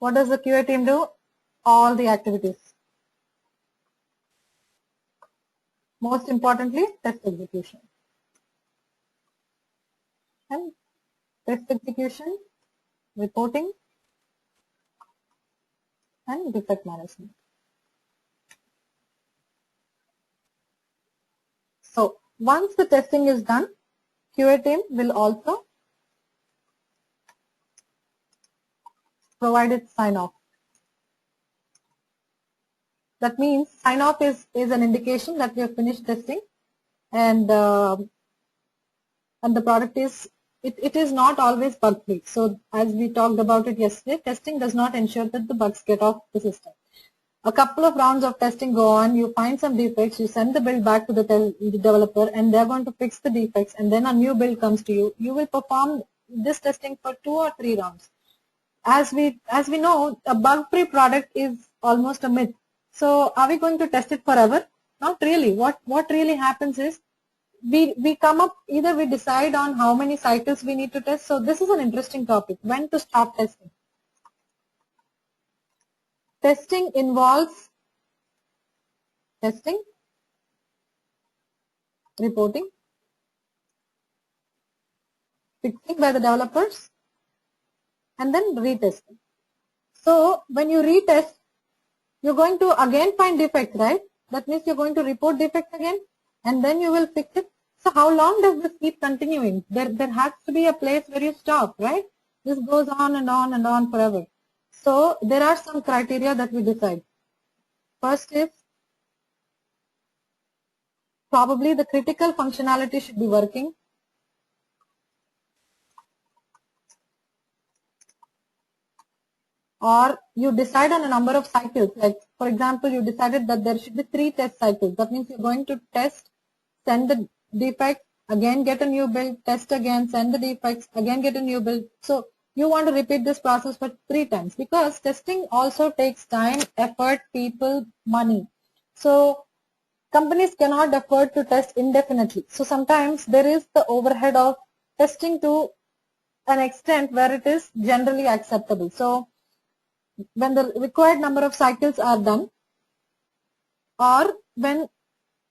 What does the QA team do? All the activities. Most importantly, test execution. And test execution, reporting, and defect management. So once the testing is done, QA team will also provide its sign-off. That means sign-off is an indication that we have finished testing, and the product is, it is not always bug-free. So as we talked about it yesterday, testing does not ensure that the bugs get off the system. A couple of rounds of testing go on, you find some defects, you send the build back to the developer, and they're going to fix the defects, and then a new build comes to you. You will perform this testing for 2 or 3 rounds. As we know, a bug-free product is almost a myth. So are we going to test it forever? Not really. What really happens is we come up, either we decide on how many cycles we need to test. So this is an interesting topic, when to stop testing. Testing involves testing, reporting, fixing by the developers, and then retesting. So when you retest, you're going to again find defects, right? That means you're going to report defects again, and then you will fix it. So how long does this keep continuing? There has to be a place where you stop, right? This goes on and on and on forever. So there are some criteria that we decide. First is, probably the critical functionality should be working. Or you decide on a number of cycles. Like, for example, you decided that there should be 3 test cycles. That means you're going to test, send the defect, again get a new build, test again, send the defects, again get a new build. So you want to repeat this process for 3 times, because testing also takes time, effort, people, money. So companies cannot afford to test indefinitely. So sometimes there is the overhead of testing to an extent where it is generally acceptable. So when the required number of cycles are done, or when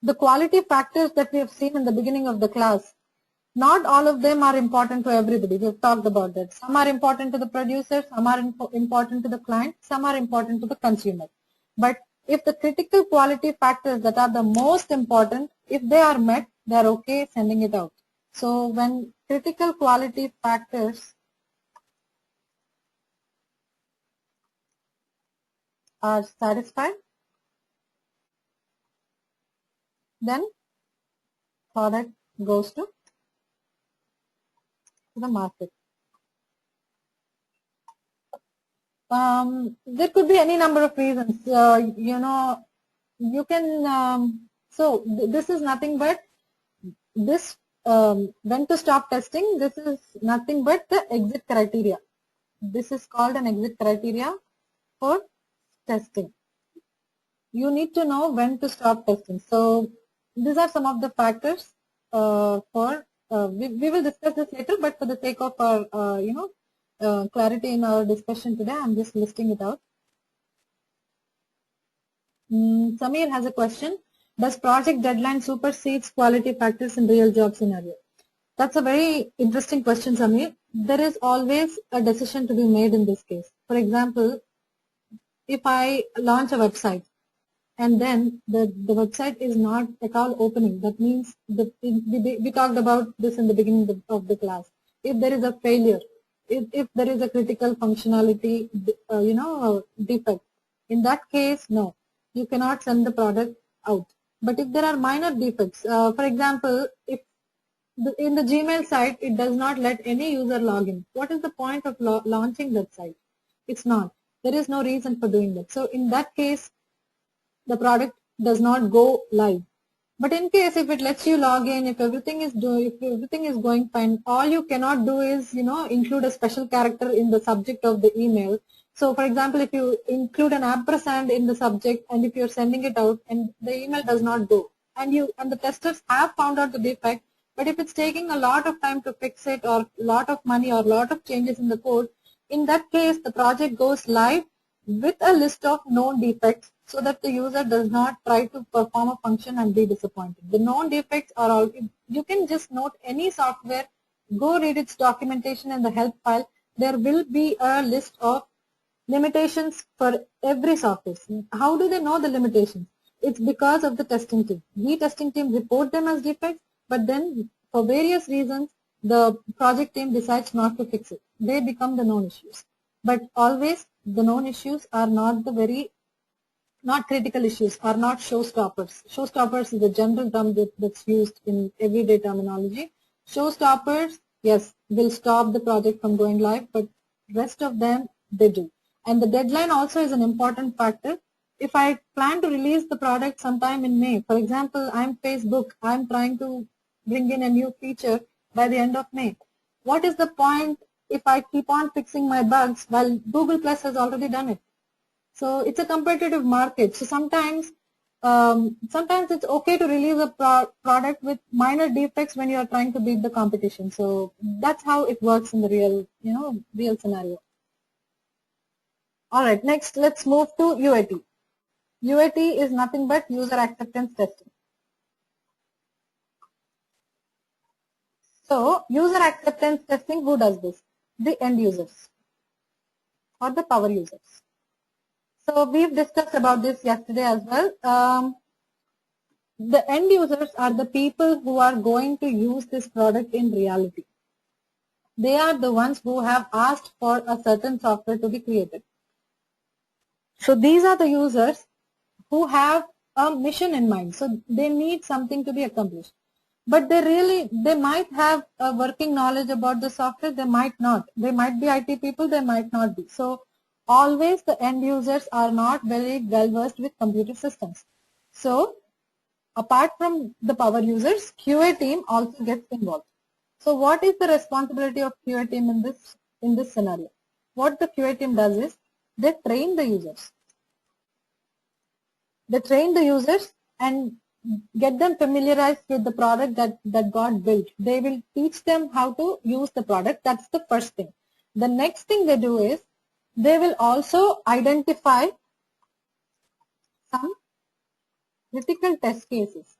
the quality factors that we have seen in the beginning of the class, not all of them are important to everybody. We have talked about that. Some are important to the producer, some are important to the client, some are important to the consumer. But if the critical quality factors that are the most important, if they are met, they are okay sending it out. So when critical quality factors are satisfied, then product goes to the market. There could be any number of reasons. You can, this is nothing but this, when to stop testing, this is nothing but the exit criteria. This is called an exit criteria for testing. You need to know when to stop testing. So these are some of the factors we will discuss this later, but for the sake of our clarity in our discussion today, I'm just listing it out. Samir has a question. Does project deadline supersedes quality factors in real job scenario? That's a very interesting question, Samir. There is always a decision to be made in this case. For example, if I launch a website and then the website is not at all opening, that means we talked about this in the beginning of the class. If there is a failure, if there is a critical functionality defect, in that case, no, you cannot send the product out. But if there are minor defects, for example, if in the Gmail site it does not let any user log in, what is the point of launching that site? It's not. There is no reason for doing that. So in that case, the product does not go live. But in case if it lets you log in, if everything is going fine, all you cannot do is include a special character in the subject of the email. So for example, if you include an ampersand in the subject and if you're sending it out and the email does not go, and the testers have found out the defect, but if it's taking a lot of time to fix it or a lot of money or a lot of changes in the code, In that case, the project goes live with a list of known defects so that the user does not try to perform a function and be disappointed. The known defects are all, you can just note any software, go read its documentation in the help file. There will be a list of limitations for every software. How do they know the limitations? It's because of the testing team. We testing team report them as defects, but then for various reasons, the project team decides not to fix it. They become the known issues. But always the known issues are not not critical issues, are not showstoppers. Showstoppers is a general term that's used in everyday terminology. Showstoppers, yes, will stop the project from going live, but rest of them, they do. And the deadline also is an important factor. If I plan to release the product sometime in May, for example, I'm Facebook, I'm trying to bring in a new feature by the end of May. What is the point if I keep on fixing my bugs while Google Plus has already done it? So it's a competitive market. So sometimes it's okay to release a product with minor defects when you are trying to beat the competition. So that's how it works in the real scenario. All right, next let's move to UAT. UAT is nothing but user acceptance testing. So user acceptance testing, who does this? The end users or the power users. So we've discussed about this yesterday as well. The end users are the people who are going to use this product in reality. They are the ones who have asked for a certain software to be created. So these are the users who have a mission in mind. So they need something to be accomplished. But they might have a working knowledge about the software, they might not. They might be IT people, they might not be. So always the end users are not very well versed with computer systems. So apart from the power users, QA team also gets involved. So what is the responsibility of QA team in this scenario? What the QA team does is they train the users. They train the users and get them familiarized with the product that got built. They will teach them how to use the product. That's the first thing. The next thing they do is they will also identify some critical test cases.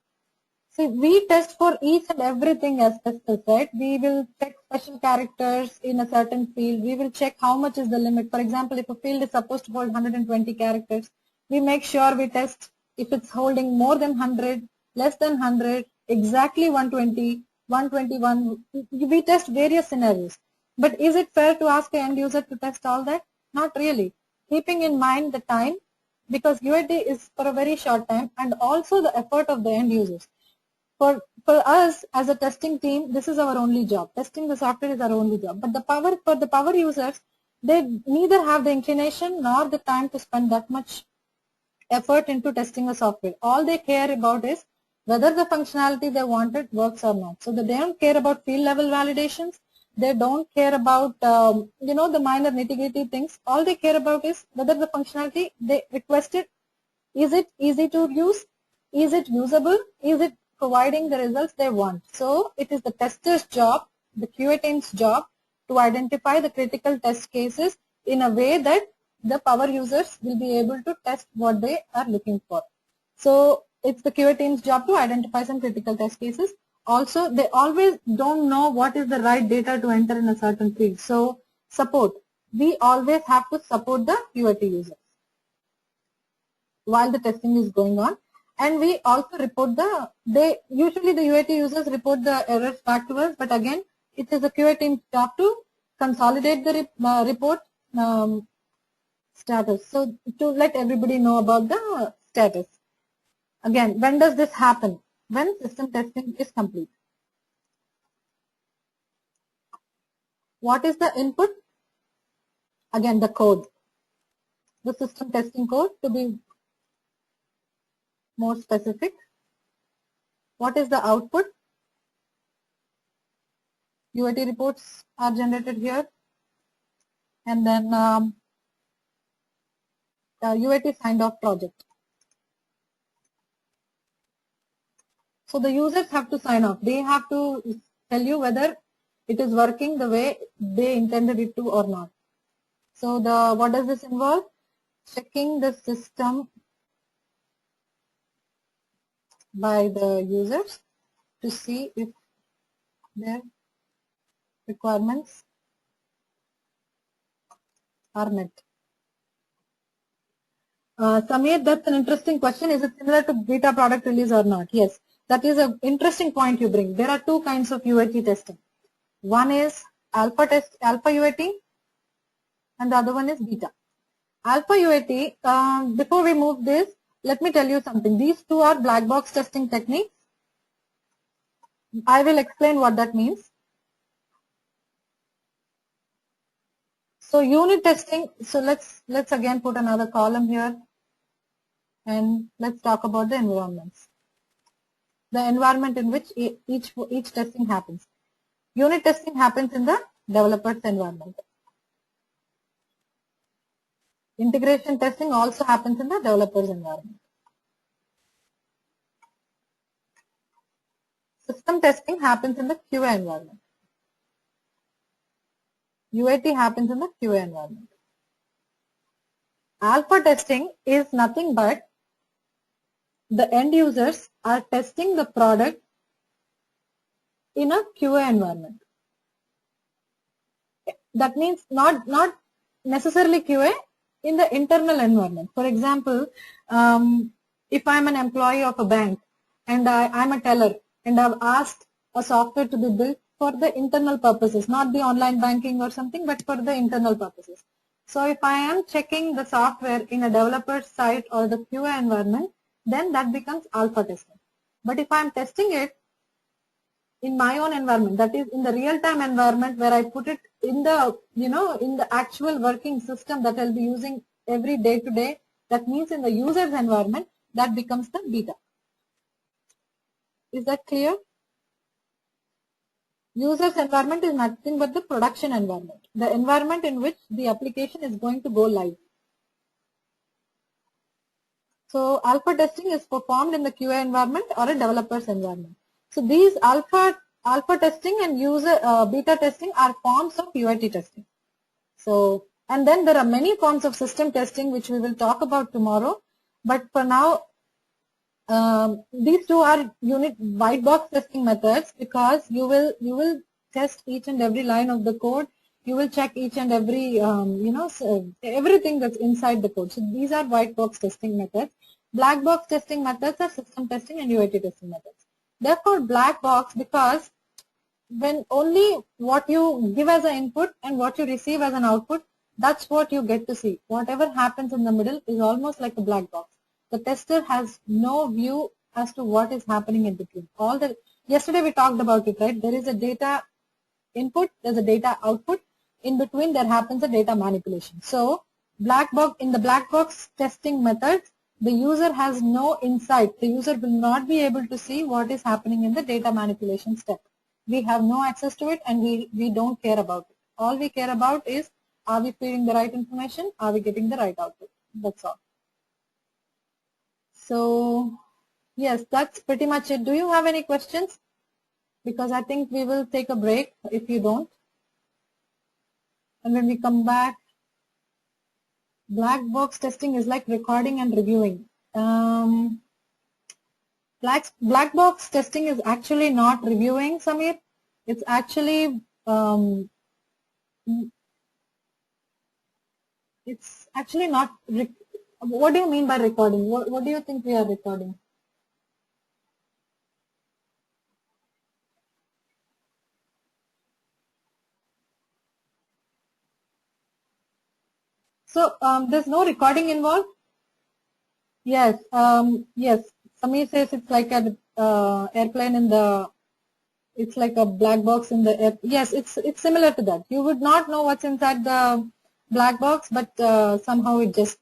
See, we test for each and everything as testers, right? We will check special characters in a certain field. We will check how much is the limit. For example, if a field is supposed to hold 120 characters, we make sure we test if it's holding more than 100, less than 100, exactly 120, 121. We test various scenarios. But is it fair to ask an end user to test all that? Not really. Keeping in mind the time, because UAT is for a very short time, and also the effort of the end users. For us as a testing team, this is our only job. Testing the software is our only job. But for the power users, they neither have the inclination nor the time to spend that much effort into testing a software. All they care about is whether the functionality they wanted works or not. So they don't care about field level validations. They don't care about the minor nitty-gritty things. All they care about is whether the functionality they requested, is it easy to use, is it usable, is it providing the results they want. So it is the tester's job, the QA team's job, to identify the critical test cases in a way that the power users will be able to test what they are looking for. So it's the QA team's job to identify some critical test cases. Also, they always don't know what is the right data to enter in a certain field. So support. We always have to support the UAT users while the testing is going on. And we also report usually the UAT users report the errors back to us, but again, it is the QA team's job to consolidate the report status. So to let everybody know about the status. Again, when does this happen? When system testing is complete. What is the input? Again, the code. The system testing code, to be more specific. What is the output? UAT reports are generated here, and then UAT signed off project. So the users have to sign off. They have to tell you whether it is working the way they intended it to or not. So what does this involve? Checking the system by the users to see if their requirements are met. Samir, that's an interesting question. Is it similar to beta product release or not? Yes, that is an interesting point you bring. There are two kinds of UAT testing. One is alpha UAT, and the other one is beta. Alpha UAT, before we move this, let me tell you something. These two are black box testing techniques. I will explain what that means. So unit testing, so let's again put another column here and let's talk about the environments. The environment in which each testing happens. Unit testing happens in the developer's environment. Integration testing also happens in the developer's environment. System testing happens in the QA environment. UAT happens in the QA environment. Alpha testing is nothing but the end users are testing the product in a QA environment. That means not necessarily QA, in the internal environment. For example, if I'm an employee of a bank and I'm a teller and I've asked a software to be built for the internal purposes, not the online banking or something, but for the internal purposes. So if I am checking the software in a developer's site or the QA environment, then that becomes alpha testing. But if I'm testing it in my own environment, that is in the real-time environment where I put it in the, in the actual working system that I'll be using every day to day, that means in the user's environment, that becomes the beta. Is that clear? User's environment is nothing but the production environment, the environment in which the application is going to go live. So alpha testing is performed in the QA environment or a developer's environment. So these alpha testing and beta testing are forms of UAT testing. So, and then there are many forms of system testing which we will talk about tomorrow. But for now, these two are unit white box testing methods, because you will test each and every line of the code. You will check each and every everything that's inside the code. So these are white box testing methods. Black box testing methods are system testing and UAT testing methods. They're called black box because when only what you give as an input and what you receive as an output, that's what you get to see. Whatever happens in the middle is almost like a black box. The tester has no view as to what is happening in between. Yesterday we talked about it, right? There is a data input, there's a data output. In between there happens a data manipulation. So in the black box testing methods, the user has no insight. The user will not be able to see what is happening in the data manipulation step. We have no access to it and we don't care about it. All we care about is, are we feeding the right information? Are we getting the right output? That's all. So yes, that's pretty much it. Do you have any questions? Because I think we will take a break if you don't. And when we come back, black box testing is like recording and reviewing. Black box testing is actually not reviewing, Samir. It's actually not. What do you mean by recording? What do you think we are recording? So there's no recording involved? Yes. Yes. Samir says it's like an airplane in the. It's like a black box in the air. Yes, it's similar to that. You would not know what's inside the black box, but somehow it just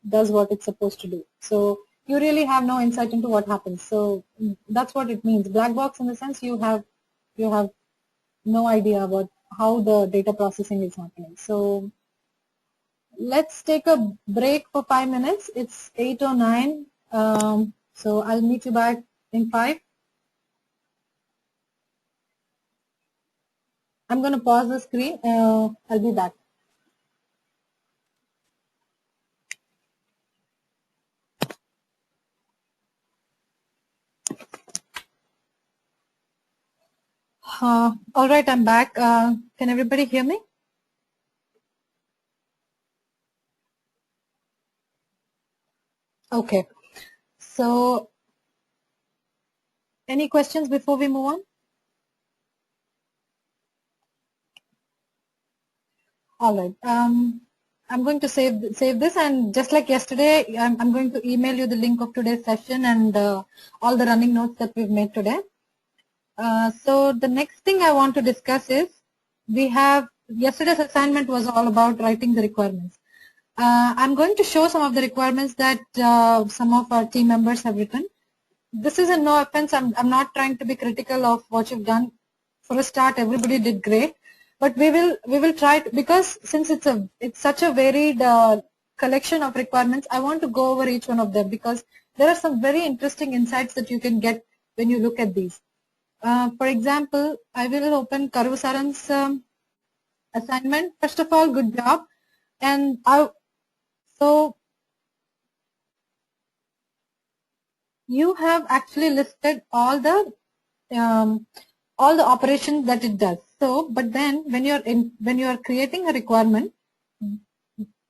does what it's supposed to do. So you really have no insight into what happens. So that's what it means. Black box in the sense you have no idea about how the data processing is happening. So let's take a break for 5 minutes. It's 8:09. So I'll meet you back in 5. I'm going to pause the screen. I'll be back. All right, I'm back. Can everybody hear me? Okay. So, any questions before we move on? All right. I'm going to save this, and just like yesterday, I'm going to email you the link of today's session and all the running notes that we've made today. So the next thing I want to discuss is we have yesterday's assignment was all about writing the requirements. I'm going to show some of the requirements that some of our team members have written. This is a no offense. I'm not trying to be critical of what you've done. For a start, everybody did great, but we will try to, because since it's such a varied collection of requirements, I want to go over each one of them because there are some very interesting insights that you can get when you look at these. For example, I will open Karusaran's assignment. First of all, good job. And so you have actually listed all the operations that it does. So, but then when you are creating a requirement,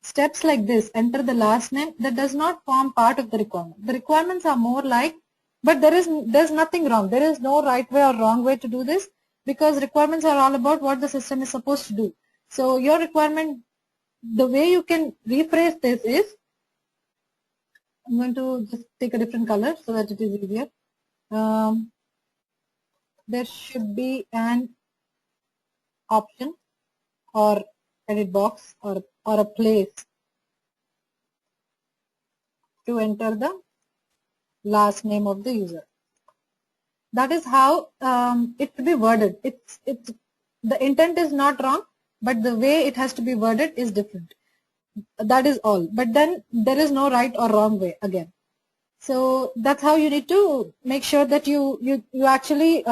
steps like this, enter the last name, that does not form part of the requirement. The requirements are more like, but there's nothing wrong. There is no right way or wrong way to do this because requirements are all about what the system is supposed to do. So your requirement, the way you can rephrase this is, I'm going to just take a different color so that it is easier. There should be an option or edit box or a place to enter the last name of the user. That is how it should be worded. The intent is not wrong, but the way it has to be worded is different. That is all. But then there is no right or wrong way again. So that's how you need to make sure that you actually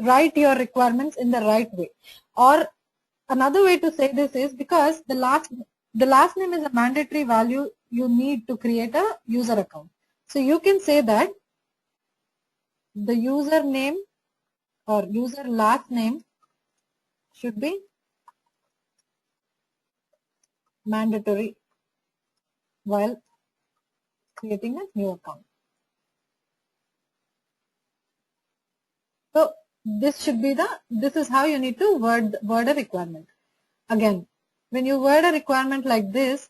write your requirements in the right way. Or another way to say this is because the last name is a mandatory value you need to create a user account. So you can say that the username or user last name should be mandatory while creating a new account. So this is how you need to word a requirement. Again, when you word a requirement like this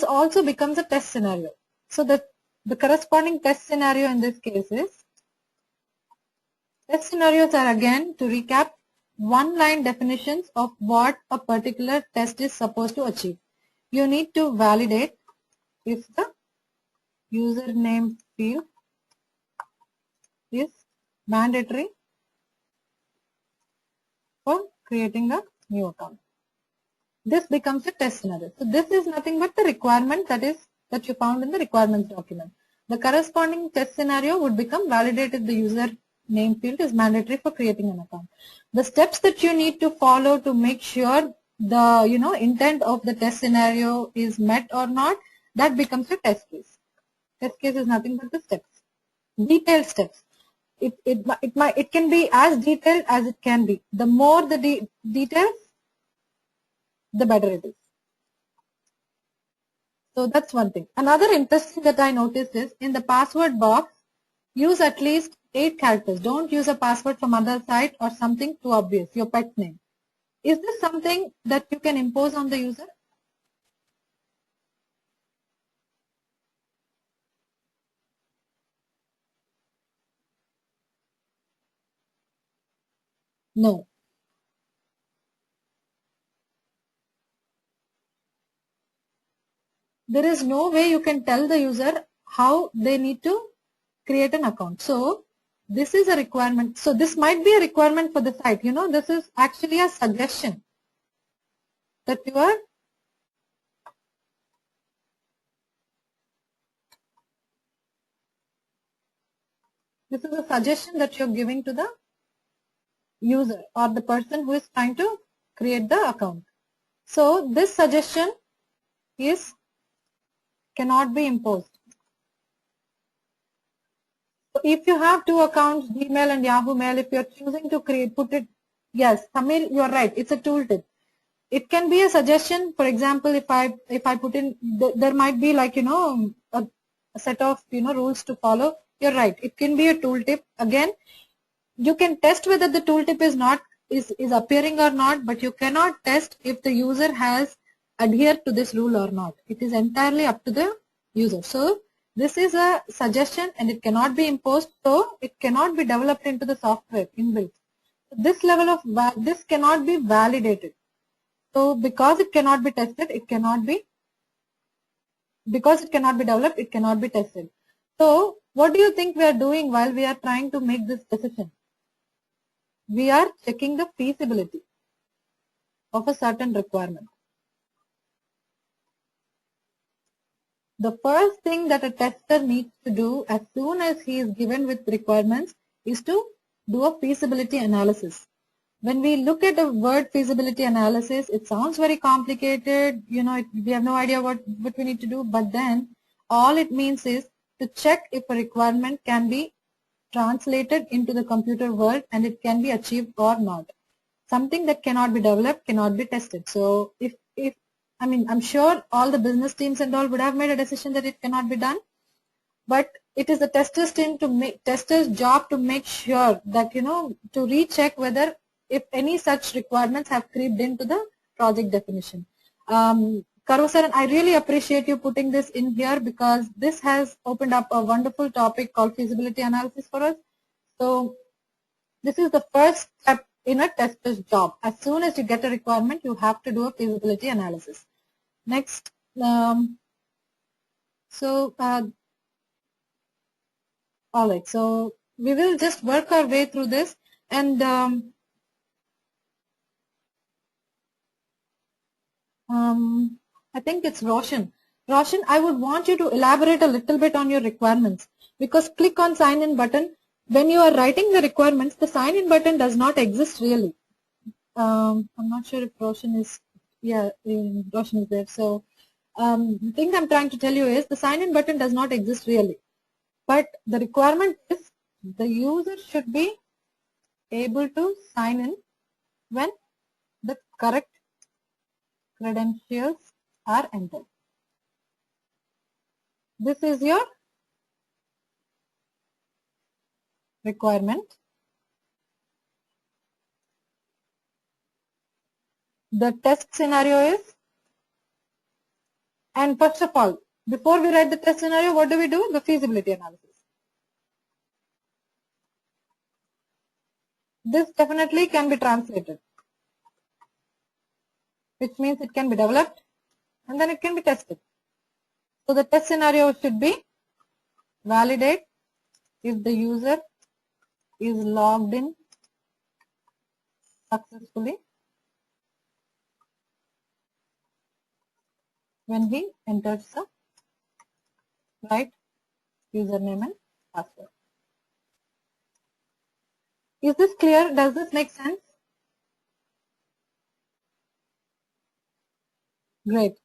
also becomes a test scenario. So the corresponding test scenario in this case is, test scenarios are, again, to recap, one-line definitions of what a particular test is supposed to achieve. You need to validate if the username field is mandatory for creating a new account. This becomes a test scenario. So this is nothing but the requirement that you found in the requirements document. The corresponding test scenario would become validated the user name field is mandatory for creating an account. The steps that you need to follow to make sure the intent of the test scenario is met or not, that becomes a test case. Test case is nothing but the steps, detailed steps. It can be as detailed as it can be. The more the details, the better it is. So that's one thing. Another interesting that I noticed is in the password box, use at least 8 characters. Don't use a password from other site or something too obvious, your pet name. Is this something that you can impose on the user? No. There is no way you can tell the user how they need to create an account. So this is a requirement. So this might be a requirement for the site. This is actually a suggestion that you are this is a suggestion that you're giving to the user or the person who is trying to create the account. So this suggestion cannot be imposed. So if you have 2 accounts, Gmail and Yahoo Mail, if you're choosing to put it Yes, Samir, you're right. It's a tooltip. It can be a suggestion. For example, if I put in, there might be like, a set of, rules to follow. You're right. It can be a tooltip. Again, you can test whether the tooltip is appearing or not, but you cannot test if the user has adhered to this rule or not. It is entirely up to the user. So this is a suggestion and it cannot be imposed, so it cannot be developed into the software inbuilt. This level of this cannot be validated. So because it cannot be tested, it cannot be developed, it cannot be tested. So what do you think we are doing while we are trying to make this decision? We are checking the feasibility of a certain requirement. The first thing that a tester needs to do as soon as he is given with requirements is to do a feasibility analysis. When we look at the word feasibility analysis, it sounds very complicated. We have no idea what we need to do, but then all it means is to check if a requirement can be translated into the computer world and it can be achieved or not. Something that cannot be developed cannot be tested. So I'm sure all the business teams and all would have made a decision that it cannot be done, but it is the tester's job to make sure that, to recheck whether if any such requirements have creeped into the project definition. Karwa sir, I really appreciate you putting this in here because this has opened up a wonderful topic called feasibility analysis for us. So this is the first step in a tester's job. As soon as you get a requirement, you have to do a feasibility analysis. Next, all right, so we will just work our way through this, and I think it's Roshan. Roshan, I would want you to elaborate a little bit on your requirements, because click on sign in button. When you are writing the requirements, the sign in button does not exist really. I'm not sure if Roshan is, Roshan is there. So the thing I'm trying to tell you is the sign in button does not exist really. But the requirement is the user should be able to sign in when the correct credentials are entered. This is your requirement. The test scenario is, and first of all, before we write the test scenario, what do we do? The feasibility analysis. This definitely can be translated, which means it can be developed and then it can be tested. So the test scenario should be validate if the user is logged in successfully when he enters the right username and password. Is this clear? Does this make sense? Great.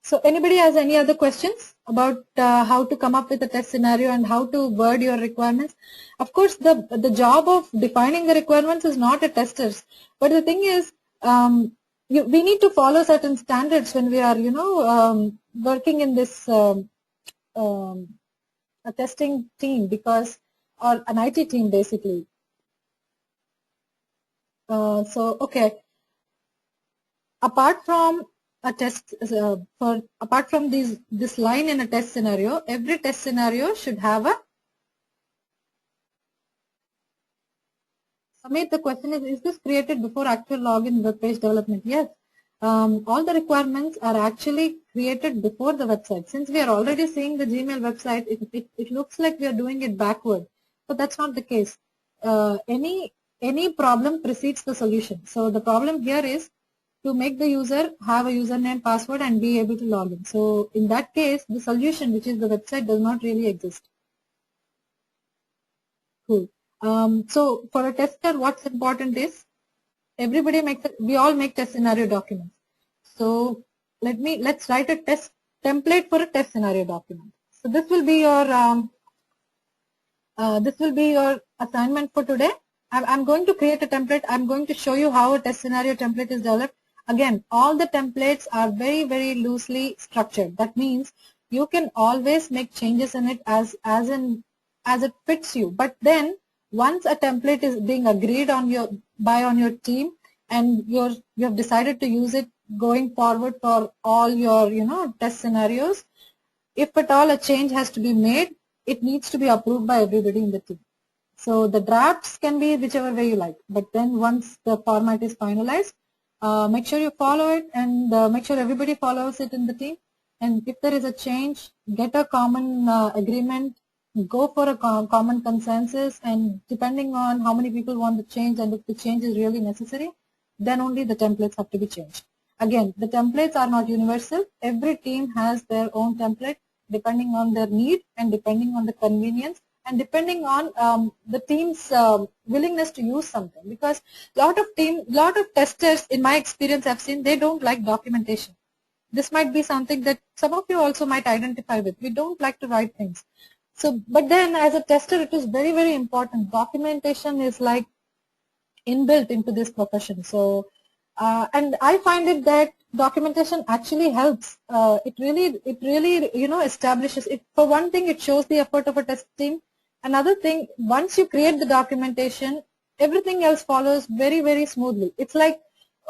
So anybody has any other questions about how to come up with a test scenario and how to word your requirements? Of course, the job of defining the requirements is not a tester's, but the thing is, we need to follow certain standards when we are, working in this a testing team, because, or an IT team basically. Okay. Apart from a test, apart from this line in a test scenario, every test scenario should have a. Samit, the question is this created before actual login web page development? Yes. All the requirements are actually created before the website. Since we are already seeing the Gmail website, it looks like we are doing it backward, but that's not the case. Any problem precedes the solution. So the problem here is to make the user have a username, password, and be able to log in. So in that case, the solution, which is the website, does not really exist. Cool. So for a tester, what's important is we all make test scenario documents. So let's write a test template for a test scenario document. So this will be your assignment for today. I'm going to create a template. I'm going to show you how a test scenario template is developed. Again, all the templates are very, very loosely structured. That means you can always make changes in it as it fits you. But then once a template is being agreed on your team, and you have decided to use it going forward for all your test scenarios, if at all a change has to be made, it needs to be approved by everybody in the team. So the drafts can be whichever way you like, but then once the format is finalized, make sure you follow it, and make sure everybody follows it in the team. And if there is a change, get a common agreement, go for a common consensus, and depending on how many people want the change and if the change is really necessary, then only the templates have to be changed. Again, the templates are not universal. Every team has their own template depending on their need and depending on the convenience and depending on the team's willingness to use something. Because lot of testers, in my experience, I've seen they don't like documentation. This might be something that some of you also might identify with. We don't like to write things. So, but then as a tester, it is very, very important. Documentation is like inbuilt into this profession. So, and I find it that documentation actually helps. It really, establishes it. For one thing, it shows the effort of a test team. Another thing, once you create the documentation, everything else follows very, very smoothly. It's like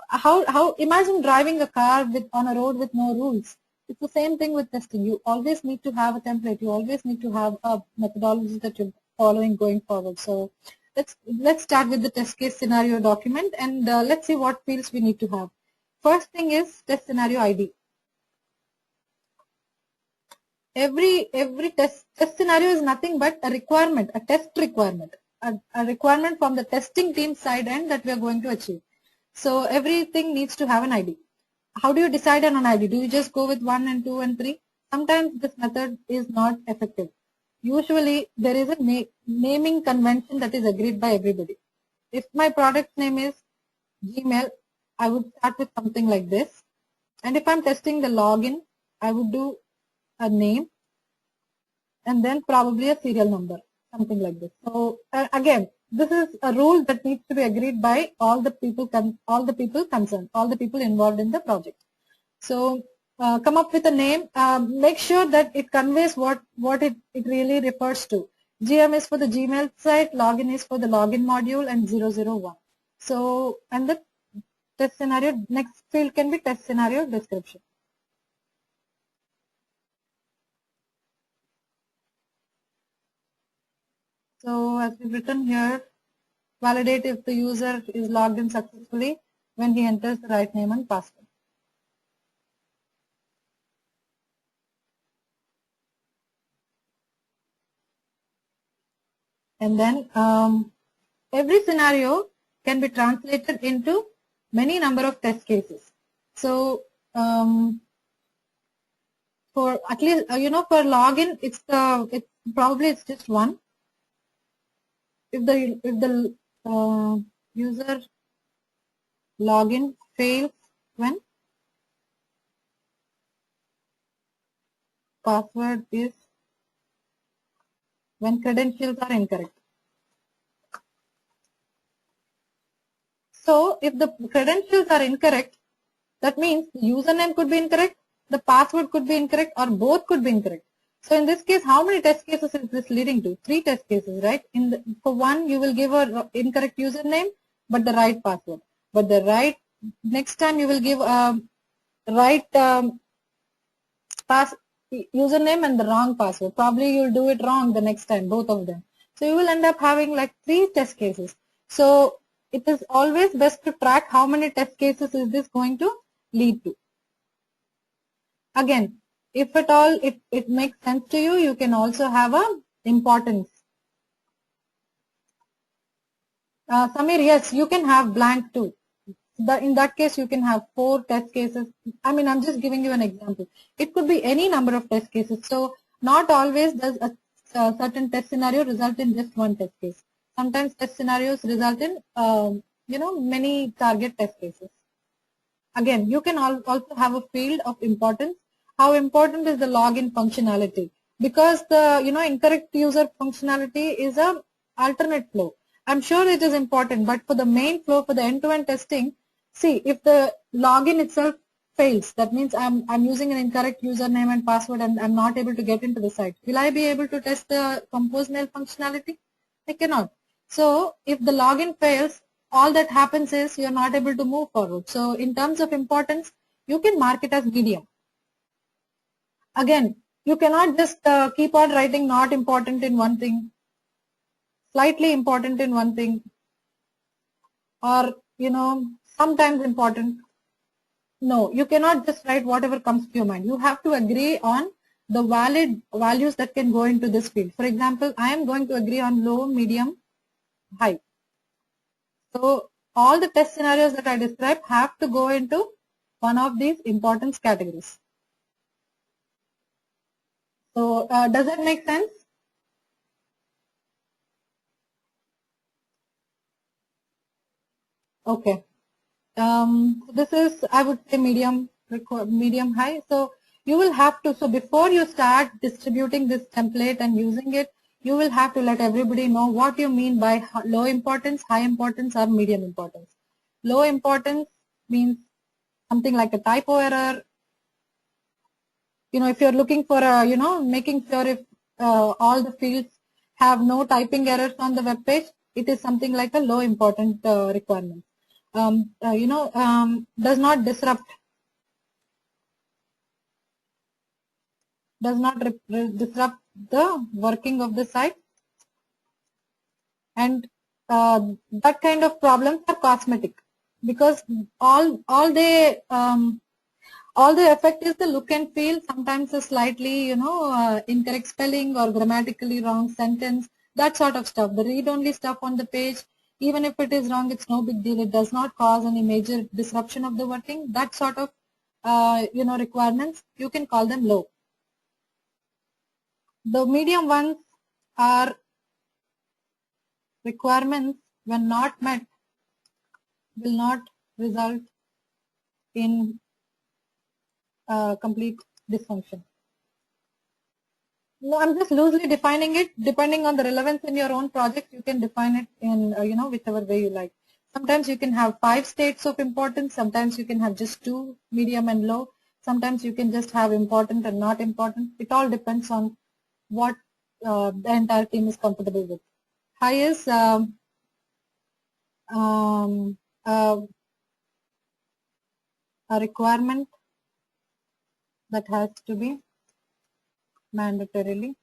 how imagine driving a car on a road with no rules. It's the same thing with testing. You always need to have a template. You always need to have a methodology that you're following going forward. So let's start with the test case scenario document, and let's see what fields we need to have. First thing is test scenario ID. Every test scenario is nothing but a requirement, a test requirement, a requirement from the testing team side end that we are going to achieve. So everything needs to have an ID. How do you decide on an ID? Do you just go with 1 and 2 and 3? Sometimes this method is not effective. Usually there is a naming convention that is agreed by everybody. If my product name is Gmail, I would start with something like this. And if I'm testing the login, I would do a name and then probably a serial number, something like this. So again, this is a rule that needs to be agreed by all the people concerned, all the people involved in the project. So come up with a name. Make sure that it conveys what it really refers to. GM is for the Gmail site, login is for the login module, and 001. So, and the test scenario, next field can be test scenario description. So as we've written here, validate if the user is logged in successfully when he enters the right name and password. And then every scenario can be translated into many number of test cases. So for at least for login, it's probably it's just one. If the user login fails when password is when credentials are incorrect. So if the credentials are incorrect, that means the username could be incorrect, the password could be incorrect, or both could be incorrect. So in this case, how many test cases is this leading to? 3 test cases, right? For one, you will give a incorrect username, but the right password. But the next time you will give right username and the wrong password. Probably you'll do it wrong the next time, both of them. So you will end up having like 3 test cases. So it is always best to track how many test cases is this going to lead to. Again, if at all it makes sense to you, you can also have a importance. Samir, yes, you can have blank too. In that case, you can have 4 test cases. I mean, I'm just giving you an example. It could be any number of test cases. So not always does a certain test scenario result in just one test case. Sometimes test scenarios result in many target test cases. Again, you can also have a field of importance. How important is the login functionality? Because the incorrect user functionality is a alternate flow. I'm sure it is important, but for the main flow, for the end-to-end testing, see, if the login itself fails, that means I'm using an incorrect username and password and I'm not able to get into the site. Will I be able to test the compose mail functionality? I cannot. So if the login fails, all that happens is you're not able to move forward. So in terms of importance, you can mark it as medium. Again, you cannot just keep on writing not important in one thing, slightly important in one thing, or sometimes important. No, you cannot just write whatever comes to your mind. You have to agree on the valid values that can go into this field. For example, I am going to agree on low, medium, high. So all the test scenarios that I described have to go into one of these importance categories. So does that make sense? Okay. This is, I would say, medium high. So you will have to, so before you start distributing this template and using it, you will have to let everybody know what you mean by low importance, high importance, or medium importance. Low importance means something like a typo error. If you're looking for making sure if all the fields have no typing errors on the web page, it is something like a low important requirement. Does not disrupt the working of the site, and that kind of problems are cosmetic, because all they affect is the look and feel, sometimes a slightly incorrect spelling or grammatically wrong sentence, that sort of stuff. The read-only stuff on the page, even if it is wrong, it's no big deal. It does not cause any major disruption of the working. That sort of requirements, you can call them low. The medium ones are requirements when not met will not result in complete dysfunction. No, I'm just loosely defining it. Depending on the relevance in your own project, you can define it in whichever way you like. Sometimes you can have 5 states of importance. Sometimes you can have just 2, medium and low. Sometimes you can just have important and not important. It all depends on what the entire team is comfortable with. High is a requirement that has to be mandatorily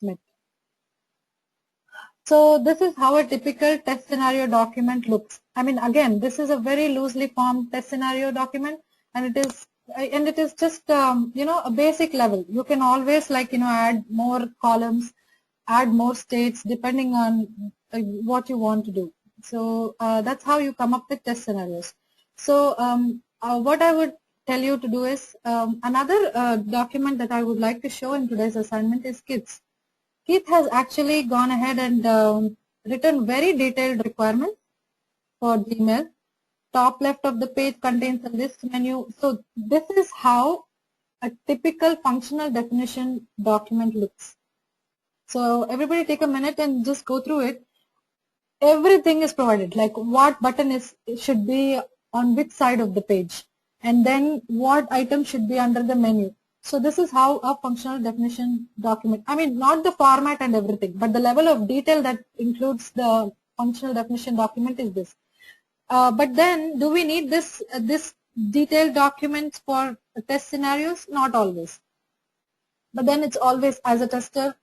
met. So this is how a typical test scenario document looks. I mean, again, this is a very loosely formed test scenario document, and it is just a basic level. You can always add more columns, add more states depending on what you want to do. So that's how you come up with test scenarios. So what I would tell you to do is another document that I would like to show in today's assignment is KITS. Keith has actually gone ahead and written very detailed requirements for Gmail. Top left of the page contains a list menu. So this is how a typical functional definition document looks. So everybody take a minute and just go through it. Everything is provided, like what button should be on which side of the page, and then what item should be under the menu. So this is how a functional definition document, I mean not the format and everything, but the level of detail that includes the functional definition document is this. But then do we need this detailed documents for test scenarios? Not always. But then it's always, as a tester,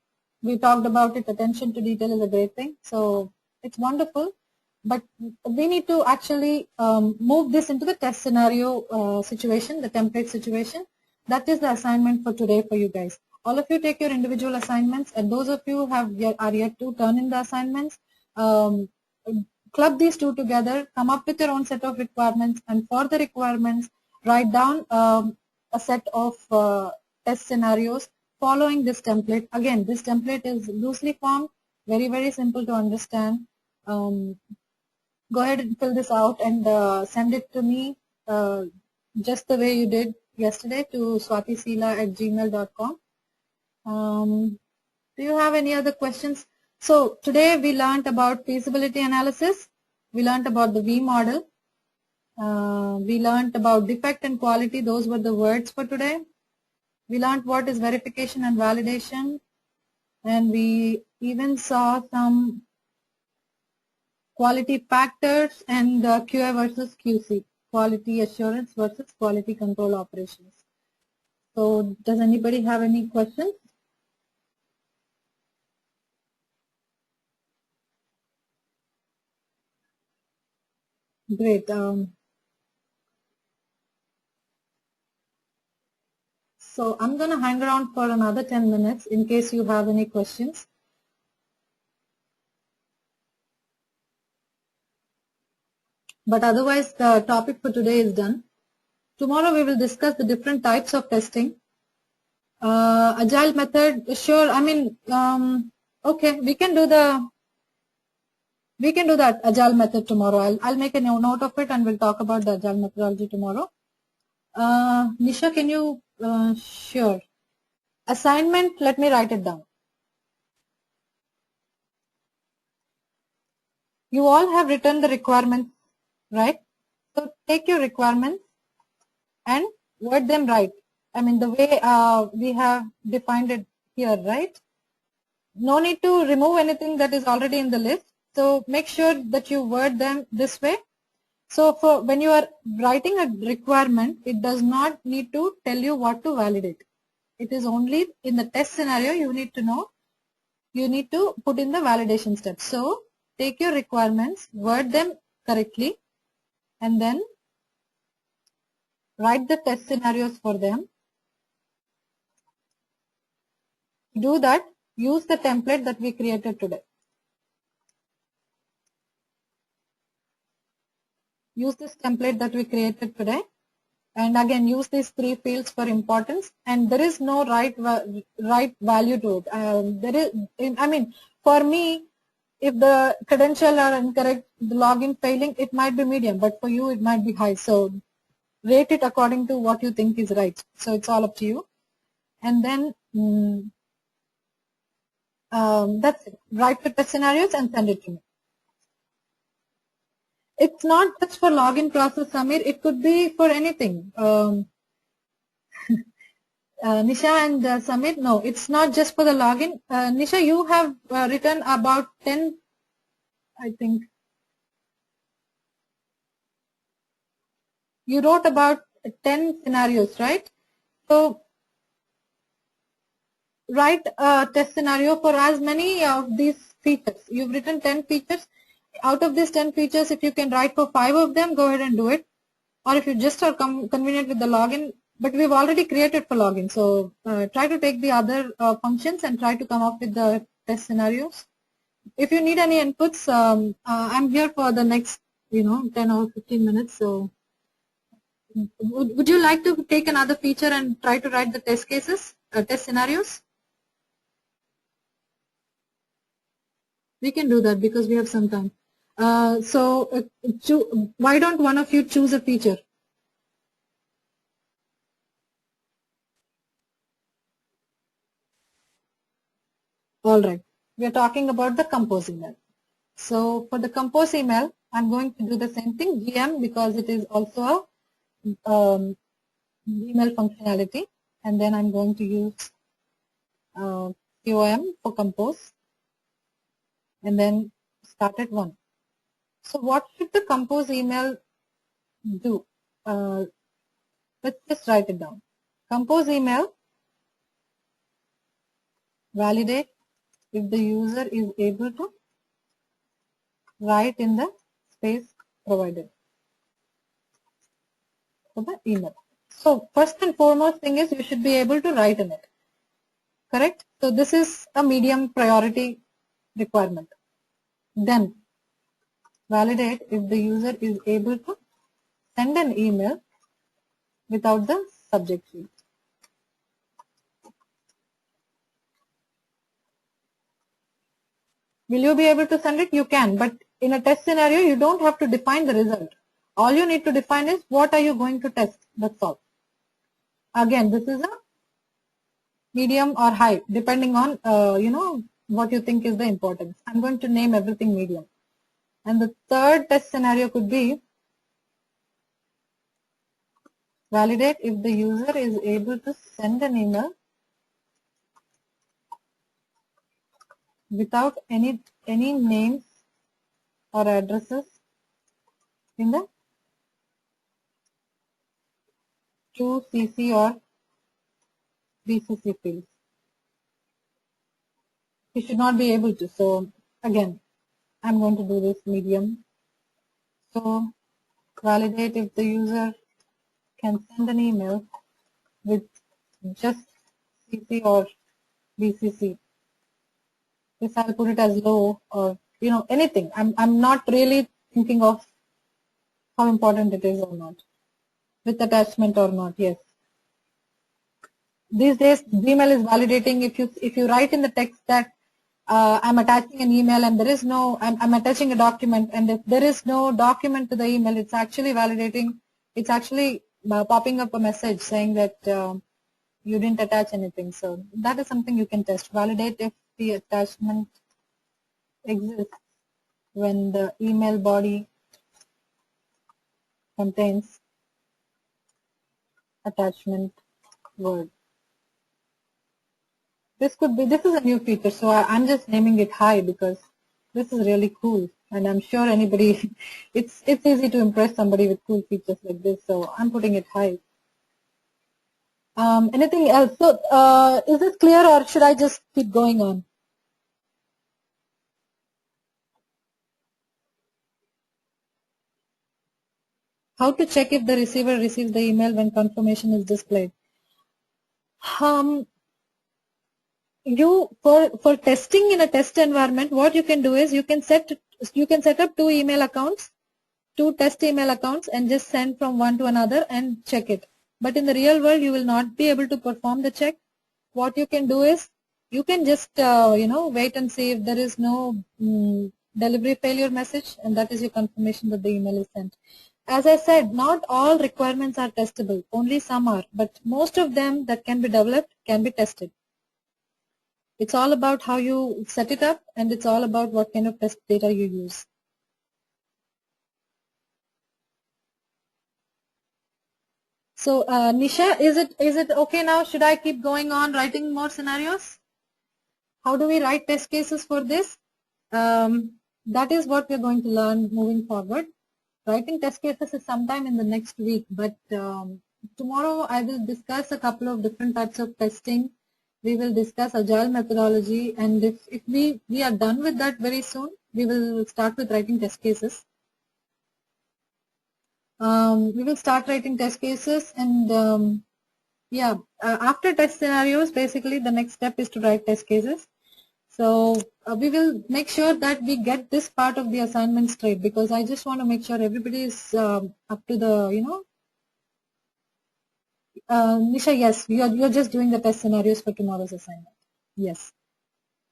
we talked about it, attention to detail is a great thing. So it's wonderful. But we need to actually move this into the test scenario situation, the template situation. That is the assignment for today for you guys. All of you take your individual assignments, and those of you who are yet to turn in the assignments, club these two together, come up with your own set of requirements, and for the requirements, write down a set of test scenarios following this template. Again, this template is loosely formed, very, very simple to understand. Go ahead and fill this out and send it to me just the way you did yesterday to swatisila@gmail.com. Do you have any other questions? So today we learned about feasibility analysis. We learned about the V model. We learned about defect and quality. Those were the words for today. We learned what is verification and validation. And we even saw some quality factors and QA versus QC, quality assurance versus quality control operations. So does anybody have any questions? Great. So I'm going to hang around for another 10 minutes in case you have any questions. But otherwise, the topic for today is done. Tomorrow we will discuss the different types of testing. Agile method, sure. I mean, okay, we can do that agile method tomorrow. I'll make a note of it and we'll talk about the agile methodology tomorrow. Nisha, can you, sure. Assignment, let me write it down. You all have written the requirements, right? So take your requirements and word them right. I mean, the way we have defined it here, right? No need to remove anything that is already in the list. So make sure that you word them this way. So for when you are writing a requirement, it does not need to tell you what to validate. It is only in the test scenario you need to know, you need to put in the validation steps. So take your requirements, word them correctly, and then write the test scenarios for them. Do that, use the template that we created today. Use this template that we created today. And again, use these 3 fields for importance, and there is no right value to it. There is, I mean, for me, if the credential are incorrect, the login failing, it might be medium, but for you, it might be high. So rate it according to what you think is right. So it's all up to you. And then that's it. Write the test scenarios and send it to me. It's not just for login process, Samir. It could be for anything. Nisha and Samir, no, it's not just for the login. Nisha, you have written about 10, I think. You wrote about 10 scenarios, right? So write a test scenario for as many of these features. You've written 10 features. Out of these 10 features, if you can write for 5 of them, go ahead and do it. Or if you just are convenient with the login, but we've already created for login. So try to take the other functions and try to come up with the test scenarios. If you need any inputs, I'm here for the next, 10 or 15 minutes. So would you like to take another feature and try to write the test cases, test scenarios? We can do that because we have some time. So why don't one of you choose a feature? All right. We are talking about the compose email. So for the compose email, I'm going to do the same thing, GM, because it is also a email functionality. And then I'm going to use COM for compose. And then start at 1. So what should the compose email do? Let's just write it down. Compose email, validate if the user is able to write in the space provided for the email. So first and foremost thing is you should be able to write in it. Correct? So this is a medium priority requirement. Then validate if the user is able to send an email without the subject field. Will you be able to send it? You can, but in a test scenario, you don't have to define the result. All you need to define is what are you going to test. That's all. Again, this is a medium or high, depending on, what you think is the importance. I'm going to name everything medium. And the third test scenario could be validate if the user is able to send an email without any names or addresses in the to CC or BCC fields. You should not be able to. So again, I'm going to do this medium. So validate if the user can send an email with just CC or BCC. This I'll put it as low, or anything. I'm not really thinking of how important it is or not, with attachment or not. Yes. These days, Gmail is validating if you write in the text that I'm attaching an email and there is no, I'm attaching a document, and if there is no document to the email, it's actually validating. It's actually popping up a message saying that you didn't attach anything. So that is something you can test. Validate if the attachment exists when the email body contains attachment word. This is a new feature, so I'm just naming it high because this is really cool, and I'm sure anybody, it's easy to impress somebody with cool features like this, so I'm putting it high. Anything else? So is this clear, or should I just keep going on? How to check if the receiver receives the email when confirmation is displayed? For testing in a test environment, what you can do is you can set up two email accounts, two test email accounts, and just send from one to another and check it. But in the real world, you will not be able to perform the check. What you can do is you can just wait and see if there is no delivery failure message, and that is your confirmation that the email is sent. As I said, not all requirements are testable, only some are, but most of them that can be developed can be tested. It's all about how you set it up, and it's all about what kind of test data you use. So Nisha, is it okay now? Should I keep going on writing more scenarios? How do we write test cases for this? That is what we're going to learn moving forward. Writing test cases is sometime in the next week, but tomorrow I will discuss a couple of different types of testing. We will discuss agile methodology, and if we are done with that very soon, we will start with writing test cases. We will start writing test cases, and yeah, after test scenarios, basically the next step is to write test cases. So we will make sure that we get this part of the assignment straight, because I just want to make sure everybody is up to the, Nisha, yes, you're just doing the test scenarios for tomorrow's assignment. Yes.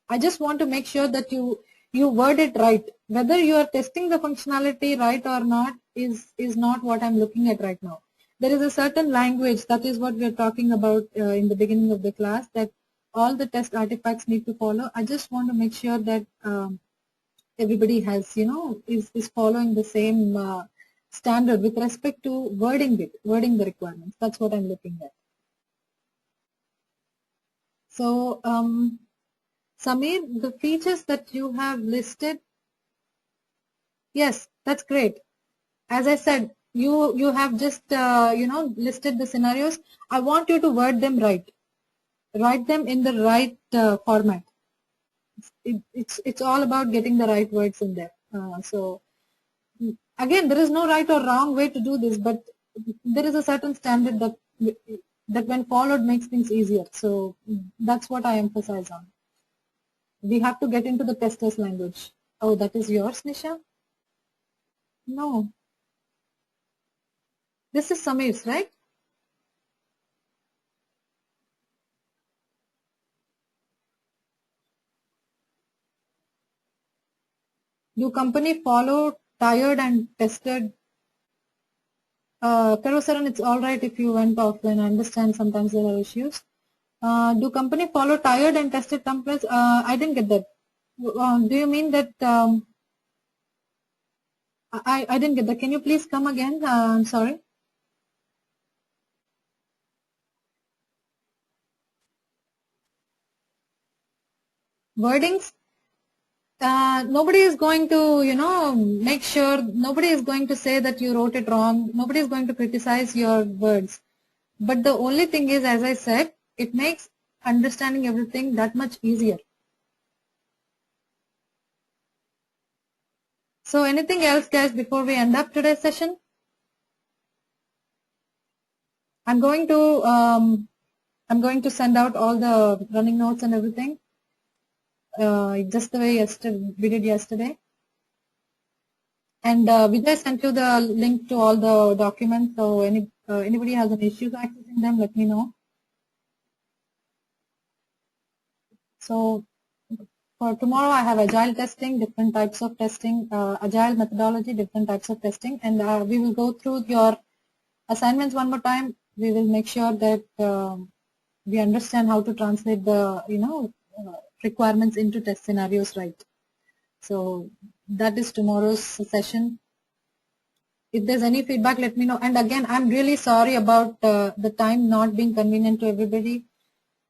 I just want to make sure that you word it right. Whether you are testing the functionality right or not is not what I'm looking at right now. There is a certain language, that is what we are talking about in the beginning of the class, that all the test artifacts need to follow. I just want to make sure that everybody has, is following the same standard with respect to wording the requirements. That's what I'm looking at. So, Samir, the features that you have listed, yes, that's great. As I said, you have just listed the scenarios. I want you to word them right. Write them in the right format. It's all about getting the right words in there. So again, there is no right or wrong way to do this, but there is a certain standard that when followed makes things easier. So that's what I emphasize on. We have to get into the tester's language. Oh, that is yours, Nisha? No. This is Samir's, right? Do company follow tired and tested? Karosaran, it's all right if you went offline. I understand sometimes there are issues. Do company follow tired and tested templates? I didn't get that. Do you mean that? I didn't get that. Can you please come again? I'm sorry. Wordings. Nobody is going to, make sure, nobody is going to say that you wrote it wrong. Nobody is going to criticize your words. But the only thing is, as I said, it makes understanding everything that much easier. So anything else, guys, before we end up today's session? I'm going to send out all the running notes and everything, just the way we did yesterday. And Vijay sent you the link to all the documents. So anybody has an issue accessing them, let me know. So for tomorrow, I have agile testing, different types of testing, agile methodology, different types of testing, and we will go through your assignments one more time. We will make sure that we understand how to translate the requirements into test scenarios, right? So that is tomorrow's session. If there's any feedback, let me know. And again, I'm really sorry about the time not being convenient to everybody.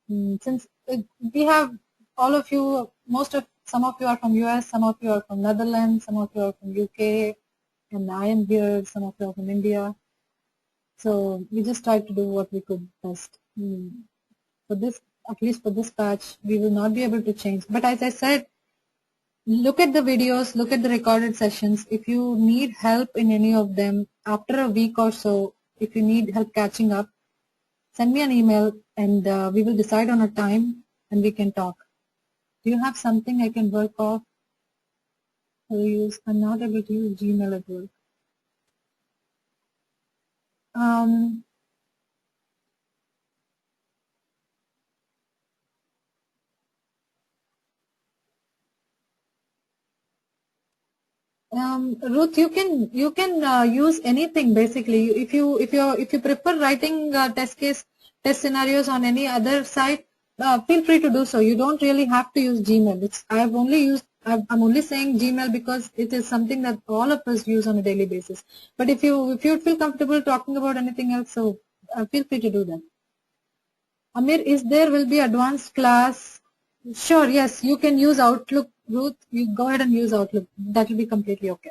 Since we have all of you, some of you are from US, some of you are from Netherlands, some of you are from UK, and I am here, some of you are from India. So we just tried to do what we could best. For this, at least for this batch, we will not be able to change. But as I said, look at the videos, look at the recorded sessions. If you need help in any of them, after a week or so, if you need help catching up, send me an email and we will decide on a time and we can talk. Do you have something I can work off or use? I'm not able to use Gmail at work. Ruth, you can use anything basically. If you prefer writing test scenarios on any other site, feel free to do so. You don't really have to use Gmail. I'm only saying Gmail because it is something that all of us use on a daily basis. But if you feel comfortable talking about anything else, so feel free to do that. Amir, will be advanced class? Sure, yes, you can use Outlook. Ruth, you go ahead and use Outlook. That will be completely okay.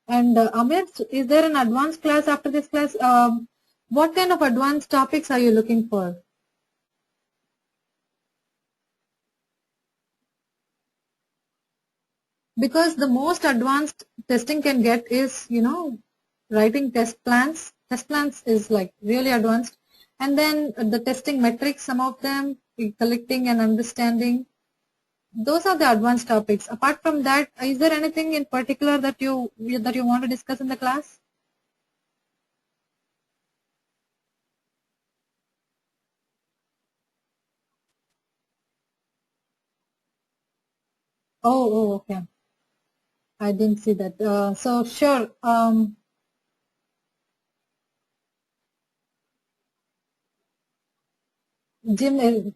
And Amir, is there an advanced class after this class? What kind of advanced topics are you looking for? Because the most advanced testing can get is, writing test plans. Test plans is like really advanced. And then the testing metrics, some of them, collecting and understanding. Those are the advanced topics. Apart from that, is there anything in particular that you want to discuss in the class? Oh, okay. I didn't see that. So sure. Jim,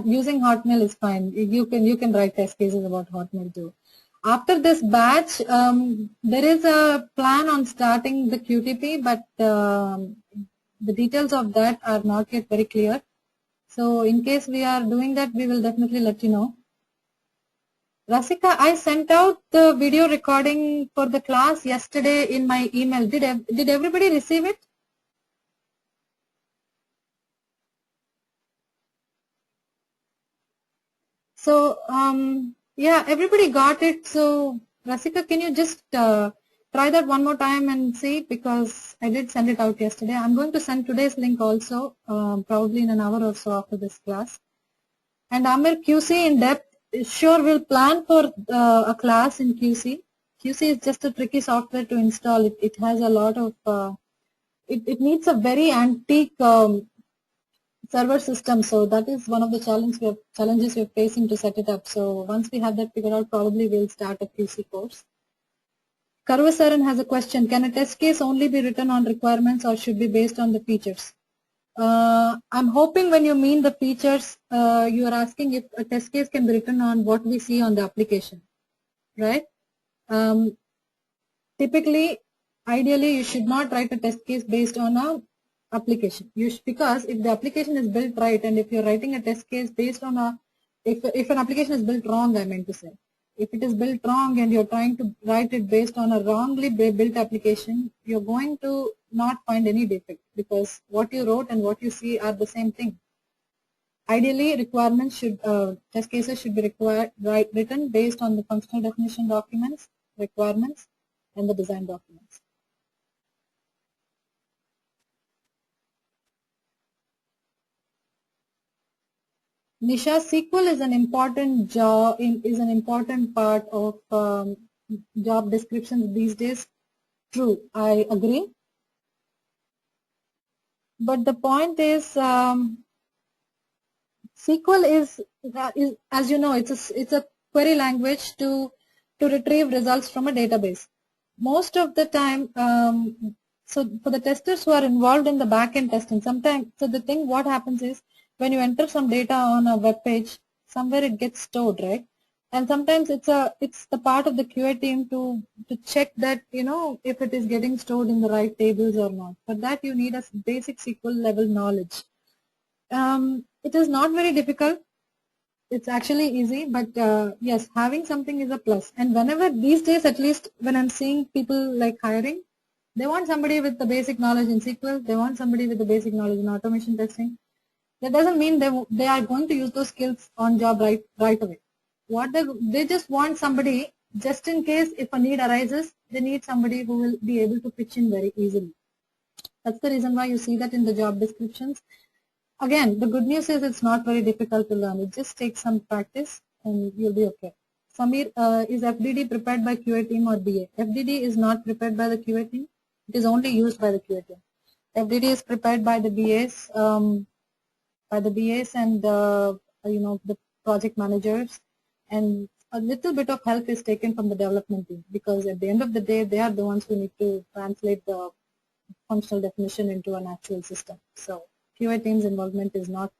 using Hotmail is fine. You can write test cases about Hotmail too. After this batch, there is a plan on starting the QTP, but the details of that are not yet very clear. So in case we are doing that, we will definitely let you know. Rasika, I sent out the video recording for the class yesterday in my email. Did everybody receive it? So yeah, everybody got it. So Rasika, can you just try that one more time and see, because I did send it out yesterday. I'm going to send today's link also, probably in an hour or so after this class. And Amir, QC in depth, sure, we'll plan for a class in QC. QC is just a tricky software to install. It has a lot of, it needs a very antique server system. So that is one of the challenges we're facing to set it up. So once we have that figured out, probably we'll start a QC course. Karvasaran has a question. Can a test case only be written on requirements or should be based on the features? I'm hoping when you mean the features, you are asking if a test case can be written on what we see on the application, right? Typically, ideally, you should not write a test case based on a application. Because if the application is built right, and if you're writing a test case based on if an application is built wrong, I meant to say, if it is built wrong and you're trying to write it based on a wrongly built application, you're going to not find any defect, because what you wrote and what you see are the same thing. Ideally, test cases should be written based on the functional definition documents, requirements, and the design documents. Nisha, SQL is an important part of job descriptions these days. True, I agree. But the point is, SQL is, as you know, it's a query language to retrieve results from a database. Most of the time, so for the testers who are involved in the back-end testing, sometimes, so the thing what happens is, when you enter some data on a web page, somewhere it gets stored, right? And sometimes it's the part of the QA team to check that, if it is getting stored in the right tables or not. For that, you need a basic SQL level knowledge. It is not very difficult. It's actually easy, but yes, having something is a plus. And whenever these days, at least when I'm seeing people like hiring, they want somebody with the basic knowledge in SQL. They want somebody with the basic knowledge in automation testing. That doesn't mean they are going to use those skills on job right away. What they just want somebody, just in case if a need arises, they need somebody who will be able to pitch in very easily. That's the reason why you see that in the job descriptions. Again, the good news is it's not very difficult to learn. It just takes some practice and you'll be okay. Samir, is FDD prepared by QA team or BA? FDD is not prepared by the QA team. It is only used by the QA team. FDD is prepared by the BAs, and the project managers, and a little bit of help is taken from the development team, because at the end of the day, they are the ones who need to translate the functional definition into an actual system. So QA team's involvement is not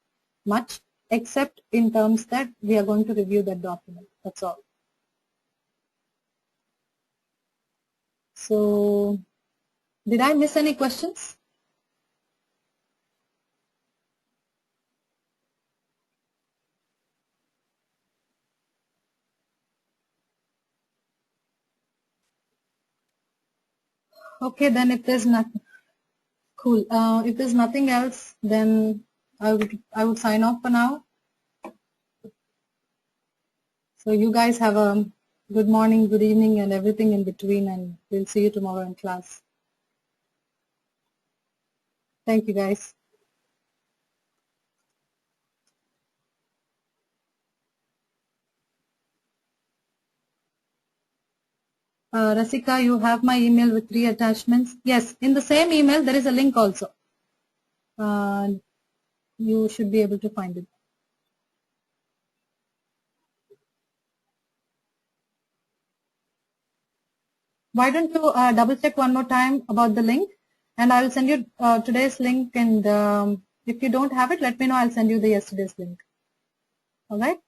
much, except in terms that we are going to review that document. That's all. So, did I miss any questions? Okay, then if there's nothing, cool. If there's nothing else, then I would sign off for now. So you guys have a good morning, good evening, and everything in between, and we'll see you tomorrow in class. Thank you, guys. Rasika, you have my email with 3 attachments. Yes, in the same email, there is a link also. You should be able to find it. Why don't you double check one more time about the link, and I'll send you today's link, and if you don't have it, let me know. I'll send you the yesterday's link. All right?